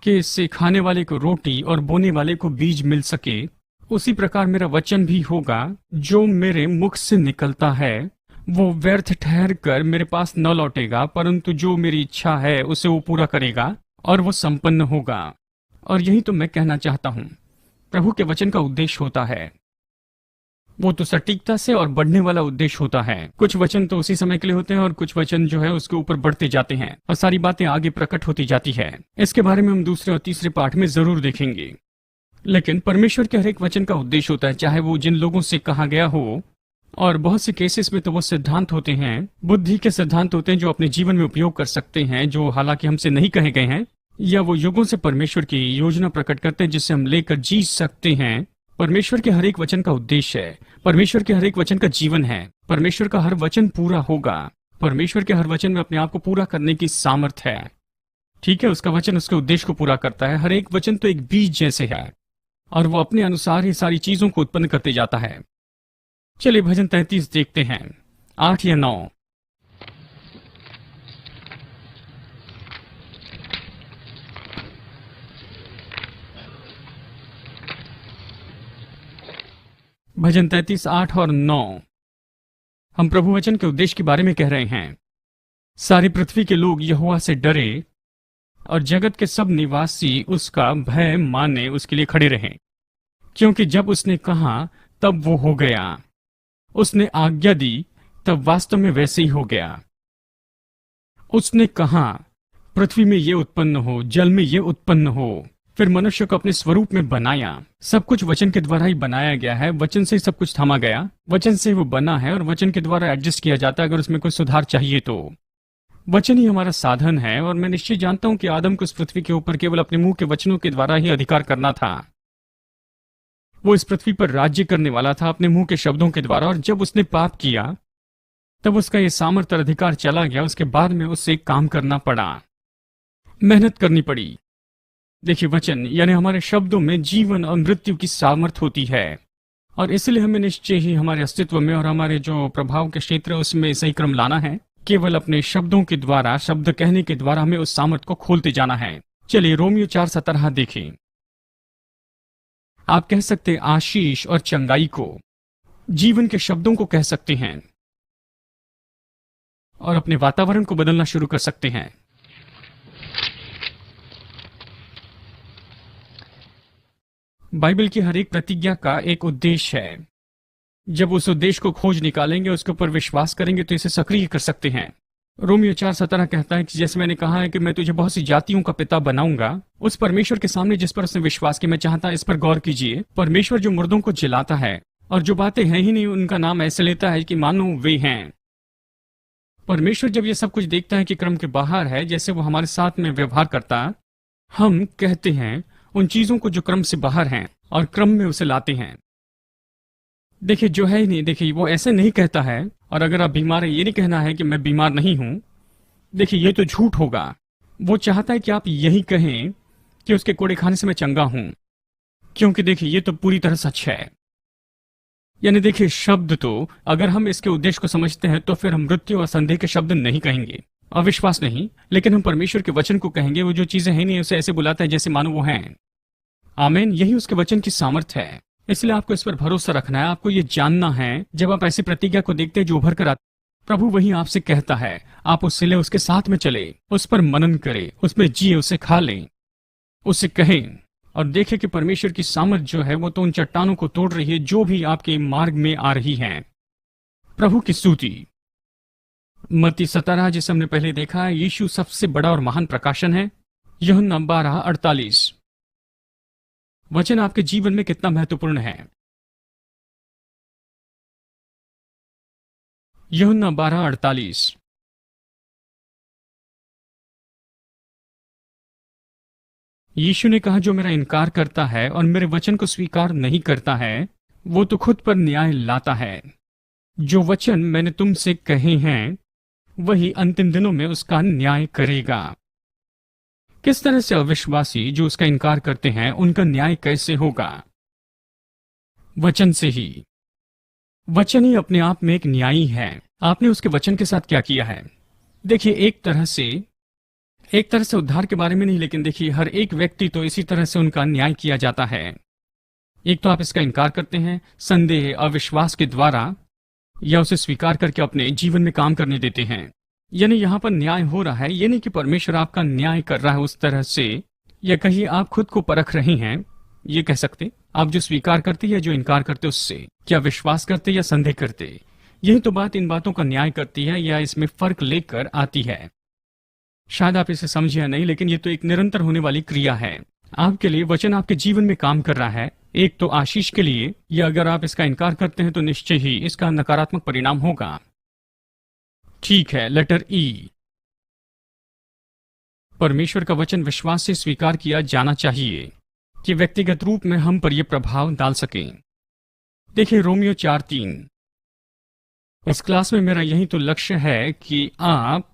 कि इससे खाने वाले को रोटी और बोने वाले को बीज मिल सके, उसी प्रकार मेरा वचन भी होगा जो मेरे मुख से निकलता है। वो व्यर्थ ठहर कर मेरे पास न लौटेगा, परंतु जो मेरी इच्छा है उसे वो पूरा करेगा और वो संपन्न होगा। और यही तो मैं कहना चाहता हूं, प्रभु के वचन का उद्देश्य होता है वो तो सटीकता से और बढ़ने वाला उद्देश्य होता है। कुछ वचन तो उसी समय के लिए होते हैं और कुछ वचन जो है उसके ऊपर बढ़ते जाते हैं और सारी बातें आगे प्रकट होती जाती है। इसके बारे में हम दूसरे और तीसरे पाठ में जरूर देखेंगे। लेकिन परमेश्वर के हर एक वचन का उद्देश्य होता है, चाहे वो जिन लोगों से कहा गया हो, और बहुत से केसेस में तो वो सिद्धांत होते हैं, बुद्धि के सिद्धांत होते हैं जो अपने जीवन में उपयोग कर सकते हैं, जो हालांकि हमसे नहीं कहे गए हैं, या वो युगों से परमेश्वर की योजना प्रकट करते हैं जिससे हम लेकर जी सकते हैं। परमेश्वर के हर एक वचन का उद्देश्य है, परमेश्वर के हर एक वचन का जीवन है। परमेश्वर का हर वचन पूरा होगा। परमेश्वर के हर वचन में अपने आप को पूरा करने की सामर्थ्य है। ठीक है, उसका वचन उसके उद्देश्य को पूरा करता है। हर एक वचन तो एक बीज जैसे है और वो अपने अनुसार ही सारी चीजों को उत्पन्न करते जाता है। चलिए भजन 33 देखते हैं, 8 या 9। भजन 33, 8 और 9। हम प्रभु वचन के उद्देश्य के बारे में कह रहे हैं। सारी पृथ्वी के लोग यहोवा से डरे और जगत के सब निवासी उसका भय माने उसके लिए खड़े रहे, क्योंकि जब उसने कहा तब वो हो गया, उसने आज्ञा दी तब वास्तव में वैसे ही हो गया। उसने कहा पृथ्वी में ये उत्पन्न हो, जल में ये उत्पन्न हो, फिर मनुष्य को अपने स्वरूप में बनाया। सब कुछ वचन के द्वारा ही बनाया गया है, वचन से ही सब कुछ थमा गया, वचन से वो बना है और वचन के द्वारा एडजस्ट किया जाता है अगर उसमें कोई सुधार चाहिए तो। वचन ही हमारा साधन है और मैं निश्चय जानता हूं कि आदम को इस पृथ्वी के ऊपर केवल अपने मुंह के वचनों के द्वारा ही अधिकार करना था। वो इस पृथ्वी पर राज्य करने वाला था अपने मुंह के शब्दों के द्वारा, और जब उसने पाप किया तब उसका ये सामर्थ्य और अधिकार चला गया। उसके बाद में उससे काम करना पड़ा, मेहनत करनी पड़ी। देखिए, वचन यानी हमारे शब्दों में जीवन और मृत्यु की सामर्थ होती है, और इसलिए हमें निश्चय ही हमारे अस्तित्व में और हमारे जो प्रभाव के क्षेत्र है उसमें सही क्रम लाना है। केवल अपने शब्दों के द्वारा, शब्द कहने के द्वारा हमें उस सामर्थ को खोलते जाना है। चलिए रोमियो 4:17 देखें। आप कह सकते आशीष और चंगाई को, जीवन के शब्दों को कह सकते हैं और अपने वातावरण को बदलना शुरू कर सकते हैं। बाइबल की हर एक प्रतिज्ञा का एक उद्देश्य है। जब उस उद्देश्य को खोज निकालेंगे, उसके ऊपर विश्वास करेंगे तो इसे सक्रिय कर सकते हैं। रोमियो 4:17 कहता है कि जैसे मैंने कहा है कि मैं तुझे बहुत सी जातियों का पिता बनाऊंगा, उस परमेश्वर के सामने जिस पर उसने विश्वास किया, मैं चाहता इस पर गौर कीजिए। परमेश्वर जो मुर्दों को जिलाता है और जो बातें हैं ही नहीं उनका नाम ऐसे लेता है कि मानो वे हैं। परमेश्वर जब ये सब कुछ देखता है कि क्रम के बाहर है, जैसे वो हमारे साथ में व्यवहार करता, हम कहते हैं उन चीजों को जो क्रम से बाहर हैं और क्रम में उसे लाते हैं। देखिए, जो है ही नहीं, देखिए वो ऐसे नहीं कहता है, और अगर आप बीमार हैं ये नहीं कहना है कि मैं बीमार नहीं हूं। देखिए, ये तो झूठ होगा। वो चाहता है कि आप यही कहें कि उसके कोड़े खाने से मैं चंगा हूं, क्योंकि देखिए ये तो पूरी तरह सच है। यानी देखिए, शब्द तो अगर हम इसके उद्देश्य को समझते हैं तो फिर हम मृत्यु और संदेह के शब्द नहीं कहेंगे, अविश्वास नहीं, लेकिन हम परमेश्वर के वचन को कहेंगे। वो जो चीजें हैं नहीं उसे ऐसे बुलाता है जैसे मानो वो हैं। आमीन, यही उसके वचन की सामर्थ्य है। इसलिए आपको इस पर भरोसा रखना है। आपको ये जानना है, जब आप ऐसी प्रतिज्ञा को देखते हैं जो उभर कर आती, प्रभु वही आपसे कहता है, आप उससे ले, उसके साथ में चले, उस पर मनन करें, उसमें जिए, उसे खा लें, उसे कहें और देखें कि परमेश्वर की सामर्थ जो है वो तो उन चट्टानों को तोड़ रही है जो भी आपके मार्ग में आ रही हैं। प्रभु की स्तुति। मत्ती 17 जिसे हमने पहले देखा है, यीशु सबसे बड़ा और महान प्रकाशन है। यूहन्ना 12:48। वचन आपके जीवन में कितना महत्वपूर्ण है। यूहन्ना 12:48। यीशु ने कहा, जो मेरा इनकार करता है और मेरे वचन को स्वीकार नहीं करता है, वो तो खुद पर न्याय लाता है। जो वचन मैंने तुमसे कहे हैं, वही अंतिम दिनों में उसका न्याय करेगा। किस तरह से अविश्वासी जो उसका इनकार करते हैं, उनका न्याय कैसे होगा? वचन से ही। वचन ही अपने आप में एक न्यायी है। आपने उसके वचन के साथ क्या किया है? देखिए, एक तरह से उद्धार के बारे में नहीं, लेकिन देखिए, हर एक व्यक्ति तो इसी तरह से उनका न्याय किया जाता है। एक तो आप इसका इनकार करते हैं संदेह, अविश्वास के द्वारा, या उसे स्वीकार करके अपने जीवन में काम करने देते हैं। यानी यहां पर न्याय हो रहा है, ये नहीं कि परमेश्वर आपका न्याय कर रहा है उस तरह से, या कहीं आप खुद को परख रहे हैं। ये कह सकते, आप जो स्वीकार करते या जो इनकार करते उससे क्या विश्वास करते या संदेह करते, यही तो बात इन बातों का न्याय करती है या इसमें फर्क लेकर आती है। शायद आप इसे समझे या नहीं, लेकिन ये तो एक निरंतर होने वाली क्रिया है। आपके लिए वचन आपके जीवन में काम कर रहा है, एक तो आशीष के लिए, या अगर आप इसका इनकार करते हैं तो निश्चय ही इसका नकारात्मक परिणाम होगा। ठीक है, लेटर ई। परमेश्वर का वचन विश्वास से स्वीकार किया जाना चाहिए कि व्यक्तिगत रूप में हम पर यह प्रभाव डाल सके। देखिए, रोमियो 4:3। इस क्लास में मेरा यही तो लक्ष्य है कि आप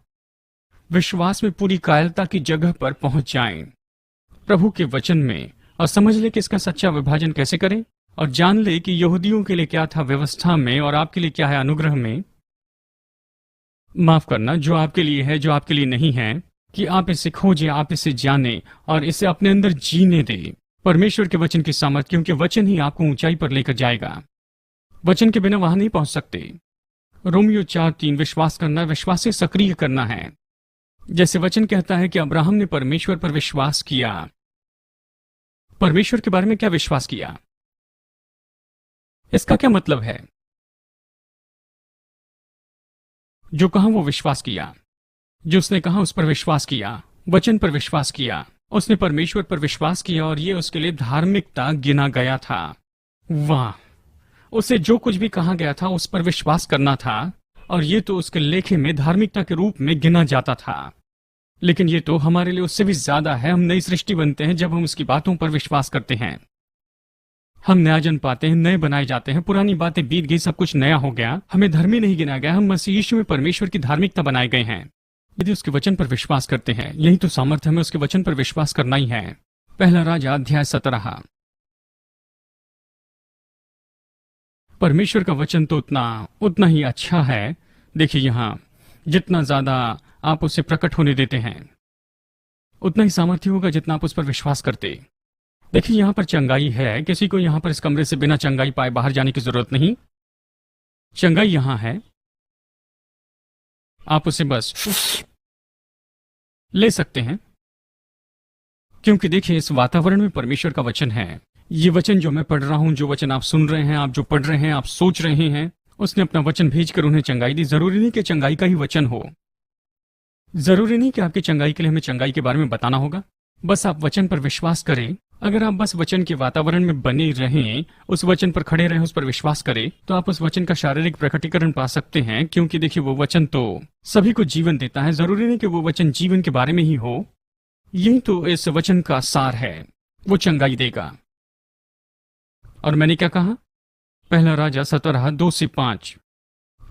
विश्वास में पूरी कायरता की जगह पर पहुंच जाएं, प्रभु के वचन में, और समझ ले कि इसका सच्चा विभाजन कैसे करें, और जान ले कि यहूदियों के लिए क्या था व्यवस्था में और आपके लिए क्या है अनुग्रह में। माफ करना, जो आपके लिए है, जो आपके लिए नहीं है, कि आप इसे खोजें, आप इसे जानें और इसे अपने अंदर जीने दें। परमेश्वर के वचन की सामर्थ, क्योंकि वचन ही आपको ऊंचाई पर लेकर जाएगा। वचन के बिना वहां नहीं पहुंच सकते। रोमियो 4:3। विश्वास करना, विश्वास से सक्रिय करना है। जैसे वचन कहता है कि अब्राहम ने परमेश्वर पर विश्वास किया। परमेश्वर के बारे में क्या विश्वास किया? इसका क्या मतलब है? जो कहा वो विश्वास किया, जो उसने कहा उस पर विश्वास किया, वचन पर विश्वास किया, उसने परमेश्वर पर विश्वास किया और ये उसके लिए धार्मिकता गिना गया था। वाह! उसे जो कुछ भी कहा गया था उस पर विश्वास करना था, और ये तो उसके लेखे में धार्मिकता के रूप में गिना जाता था। लेकिन ये तो हमारे लिए उससे भी ज्यादा है। हम नई सृष्टि बनते हैं जब हम उसकी बातों पर विश्वास करते हैं। हम नया जन्म पाते हैं, नए बनाए जाते हैं, पुरानी बातें बीत गई, सब कुछ नया हो गया। हमें धर्मी नहीं गिना गया, हम मसीह यीशु में परमेश्वर की धार्मिकता बनाए गए हैं यदि उसके वचन पर विश्वास करते हैं। यही तो सामर्थ्य, हमें उसके वचन पर विश्वास करना ही है। पहला राजा अध्याय 17। परमेश्वर का वचन तो उतना ही अच्छा है। देखिए, यहां जितना ज्यादा आप उसे प्रकट होने देते हैं, उतना ही सामर्थ्य होगा जितना आप उस पर विश्वास करते। देखिए, यहां पर चंगाई है। किसी को यहां पर इस कमरे से बिना चंगाई पाए बाहर जाने की जरूरत नहीं। चंगाई यहां है, आप उसे बस ले सकते हैं, क्योंकि देखिए, इस वातावरण में परमेश्वर का वचन है। ये वचन जो मैं पढ़ रहा हूं, जो वचन आप सुन रहे हैं, आप जो पढ़ रहे हैं, आप सोच रहे हैं, उसने अपना वचन भेजकर उन्हें चंगाई दी। जरूरी नहीं कि चंगाई का ही वचन हो, जरूरी नहीं कि आपकी चंगाई के लिए हमें चंगाई के बारे में बताना होगा। बस आप वचन पर विश्वास करें। अगर आप बस वचन के वातावरण में बने रहें, उस वचन पर खड़े रहें, उस पर विश्वास करें, तो आप उस वचन का शारीरिक प्रकटीकरण पा सकते हैं। क्योंकि देखिए, वो वचन तो सभी को जीवन देता है। जरूरी नहीं कि वो वचन जीवन के बारे में ही हो। यही तो इस वचन का सार है, वो चंगाई देगा। और मैंने क्या कहा? पहला राजा 17, 2-5।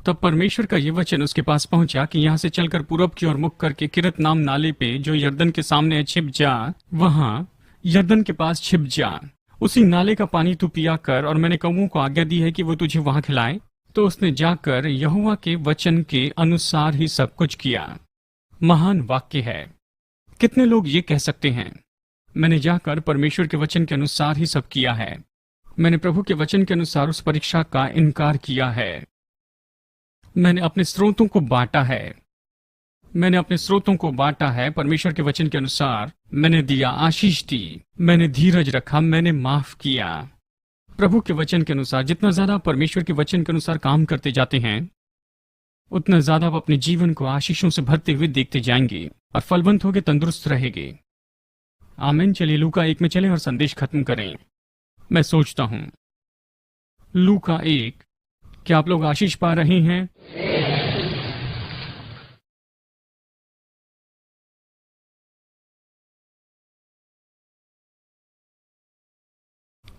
तब परमेश्वर का ये वचन उसके पास पहुंचा कि यहां से चलकर पूरब की ओर मुख करके किरत नाम नाले पे, जो यर्दन के सामने छिप जा, वहां यर्दन के पास छिप जा। उसी नाले का पानी तू पिया कर, और मैंने कौओं को आज्ञा दी है कि वो तुझे वहां खिलाए। तो उसने जाकर यहोवा के वचन के अनुसार ही सब कुछ किया। महान वाक्य है। कितने लोग ये कह सकते हैं, मैंने जाकर परमेश्वर के वचन के अनुसार ही सब किया है, मैंने प्रभु के वचन के अनुसार उस परीक्षा का इनकार किया है, मैंने अपने स्रोतों को बांटा है, मैंने अपने स्रोतों को बांटा है परमेश्वर के वचन के अनुसार, मैंने दिया, आशीष दी, मैंने धीरज रखा, मैंने माफ किया। प्रभु के वचन के अनुसार जितना ज्यादा आप परमेश्वर के वचन के अनुसार काम करते जाते हैं, उतना ज्यादा आप अपने जीवन को आशीषों से भरते हुए देखते जाएंगे और फलवंत होकर तंदुरुस्त रहेंगे। आमीन। चलिए लूका 1 में चलें और संदेश खत्म करें। मैं सोचता हूं लूका 1, क्या आप लोग आशीष पा रहे हैं?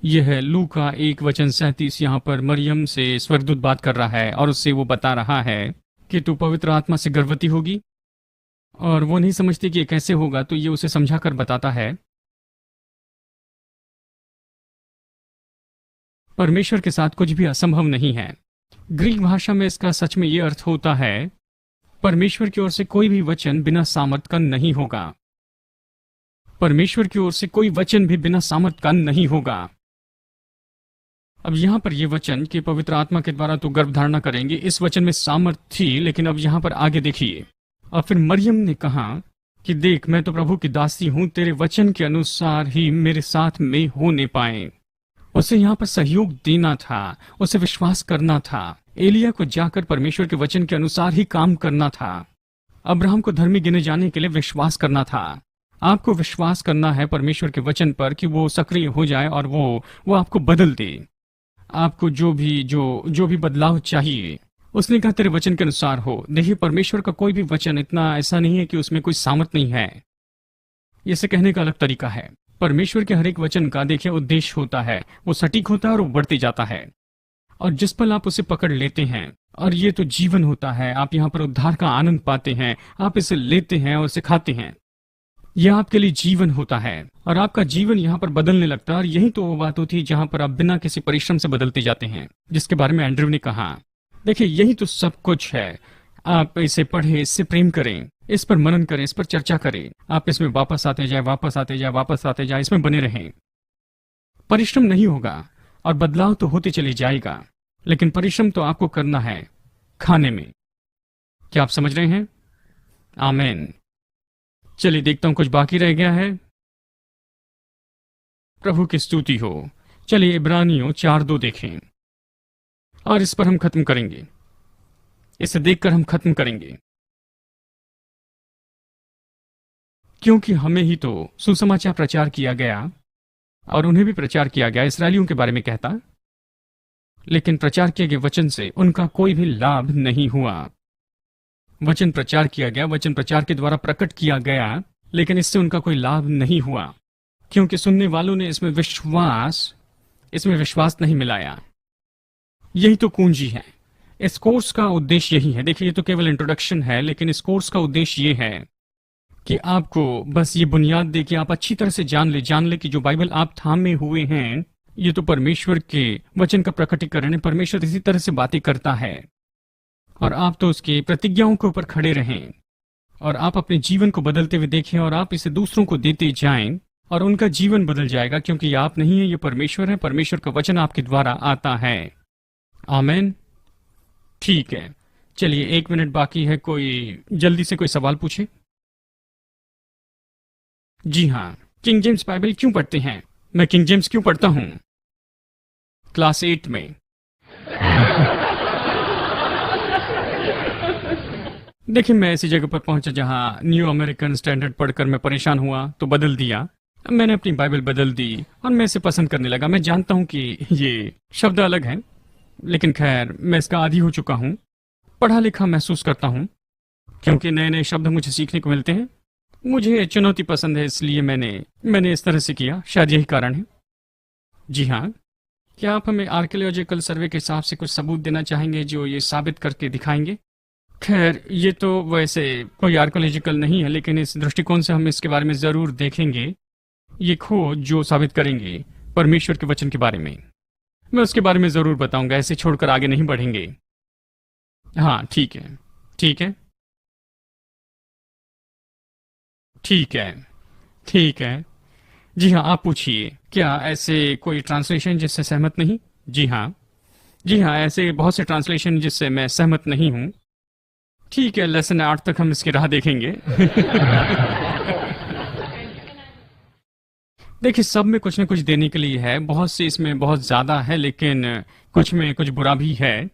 यह है लूका 1:37। यहाँ पर मरियम से स्वर्गदूत बात कर रहा है और उससे वो बता रहा है कि तू पवित्र आत्मा से गर्भवती होगी। और वो नहीं समझती कि ये कैसे होगा, तो ये उसे समझा कर बताता है। परमेश्वर के साथ कुछ भी असंभव नहीं है। ग्रीक भाषा में इसका सच में ये अर्थ होता है, परमेश्वर की ओर से कोई भी वचन बिना सामर्थ का नहीं होगा। परमेश्वर की ओर से कोई वचन भी बिना सामर्थ का नहीं होगा। अब यहां पर यह वचन कि पवित्र आत्मा के द्वारा तो गर्भ धारणा करेंगे, इस वचन में सामर्थ थी, लेकिन अब यहां पर आगे देखिए। और फिर मरियम ने कहा कि देख, मैं तो प्रभु की दासी हूं, तेरे वचन के अनुसार ही मेरे साथ में होने पाए। उसे यहाँ पर सहयोग देना था, उसे विश्वास करना था, एलिया को जाकर परमेश्वर के वचन के अनुसार ही काम करना था, अब्राहम को धर्मी गिने जाने के लिए विश्वास करना था। आपको विश्वास करना है परमेश्वर के वचन पर कि वो सक्रिय हो जाए और वो आपको बदल दे। आपको जो भी बदलाव चाहिए, उसने कहा तेरे वचन के अनुसार हो। देखिए, परमेश्वर का कोई भी वचन इतना ऐसा नहीं है कि उसमें कोई सामर्थ नहीं है। इसे कहने का अलग तरीका है। परमेश्वर के हर एक वचन का देखिए उद्देश्य होता है, वो सटीक होता है और वो बढ़ते जाता है। और जिस पल आप उसे पकड़ लेते हैं, और ये तो जीवन होता है, आप यहाँ पर उद्धार का आनंद पाते हैं, आप इसे लेते हैं और इसे खाते हैं, यह आपके लिए जीवन होता है और आपका जीवन यहाँ पर बदलने लगता है। और यही तो वो बात होती है जहाँ पर आप बिना किसी परिश्रम से बदलते जाते हैं, जिसके बारे में एंड्रयू ने कहा। देखिए, यही तो सब कुछ है। आप इसे पढ़ें, इससे प्रेम करें, इस पर मनन करें, इस पर चर्चा करें, आप इसमें वापस आते जाए, वापस आते जाए, वापस आते जाए, इसमें बने रहें। परिश्रम नहीं होगा और बदलाव तो होते चले जाएगा, लेकिन परिश्रम तो आपको करना है खाने में। क्या आप समझ रहे हैं? आमीन। चलिए देखता हूं कुछ बाकी रह गया है। प्रभु की स्तुति हो। चलिए इब्रानियों 4:2 देखें और इस पर हम खत्म करेंगे। इसे देखकर हम खत्म करेंगे, क्योंकि हमें ही तो सुसमाचार प्रचार किया गया और उन्हें भी प्रचार किया गया, इसराइलियों के बारे में कहता, लेकिन प्रचार किए गए वचन से उनका कोई भी लाभ नहीं हुआ। वचन प्रचार किया गया, वचन प्रचार के द्वारा प्रकट किया गया, लेकिन इससे उनका कोई लाभ नहीं हुआ, क्योंकि सुनने वालों ने इसमें विश्वास नहीं मिलाया। यही तो कुंजी है। इस कोर्स का उद्देश्य यही है। देखिए, ये तो केवल इंट्रोडक्शन है, लेकिन इस कोर्स का उद्देश्य ये है कि आपको बस ये बुनियाद दे कि आप अच्छी तरह से जान ले कि जो बाइबल आप थामे हुए हैं, ये तो परमेश्वर के वचन का प्रकटीकरण है। परमेश्वर इसी तरह से बातें करता है और आप तो उसकी प्रतिज्ञाओं के ऊपर खड़े रहें और आप अपने जीवन को बदलते हुए देखें और आप इसे दूसरों को देते जाएं और उनका जीवन बदल जाएगा, क्योंकि ये आप नहीं है, ये परमेश्वर है। परमेश्वर का वचन आपके द्वारा आता है। आमीन। ठीक है, चलिए 1 मिनट बाकी है। कोई जल्दी से कोई सवाल पूछे। जी हाँ, किंग जेम्स बाइबल क्यों पढ़ते हैं? मैं किंग जेम्स क्यों पढ़ता हूं? क्लास 8 में। देखिए, मैं ऐसी जगह पर पहुंचा जहां न्यू अमेरिकन स्टैंडर्ड पढ़कर मैं परेशान हुआ, तो बदल दिया। मैंने अपनी बाइबल बदल दी और मैं इसे पसंद करने लगा। मैं जानता हूं कि ये शब्द अलग हैं, लेकिन खैर, मैं इसका आदी हो चुका हूं। पढ़ा लिखा महसूस करता हूं, क्योंकि नए नए शब्द मुझे सीखने को मिलते हैं। मुझे चुनौती पसंद है, इसलिए मैंने इस तरह से किया। शायद यही कारण है। जी हाँ, क्या आप हमें आर्कियोलॉजिकल सर्वे के हिसाब से कुछ सबूत देना चाहेंगे जो ये साबित करके दिखाएंगे? खैर, ये तो वैसे कोई आर्कियोलॉजिकल नहीं है, लेकिन इस दृष्टिकोण से हम इसके बारे में जरूर देखेंगे। ये खोज जो साबित करेंगे परमेश्वर के वचन के बारे में, मैं उसके बारे में जरूर बताऊंगा। ऐसे छोड़कर आगे नहीं बढ़ेंगे। हाँ, ठीक है, ठीक है, ठीक है, ठीक है। जी हाँ, आप पूछिए। क्या ऐसे कोई ट्रांसलेशन जिससे सहमत नहीं? जी हाँ, जी हाँ, ऐसे बहुत से ट्रांसलेशन जिससे मैं सहमत नहीं हूँ। ठीक है, लेसन 8 तक हम इसकी राह देखेंगे। देखिए, सब में कुछ न कुछ देने के लिए है। बहुत से इसमें बहुत ज्यादा है, लेकिन कुछ में कुछ बुरा भी है।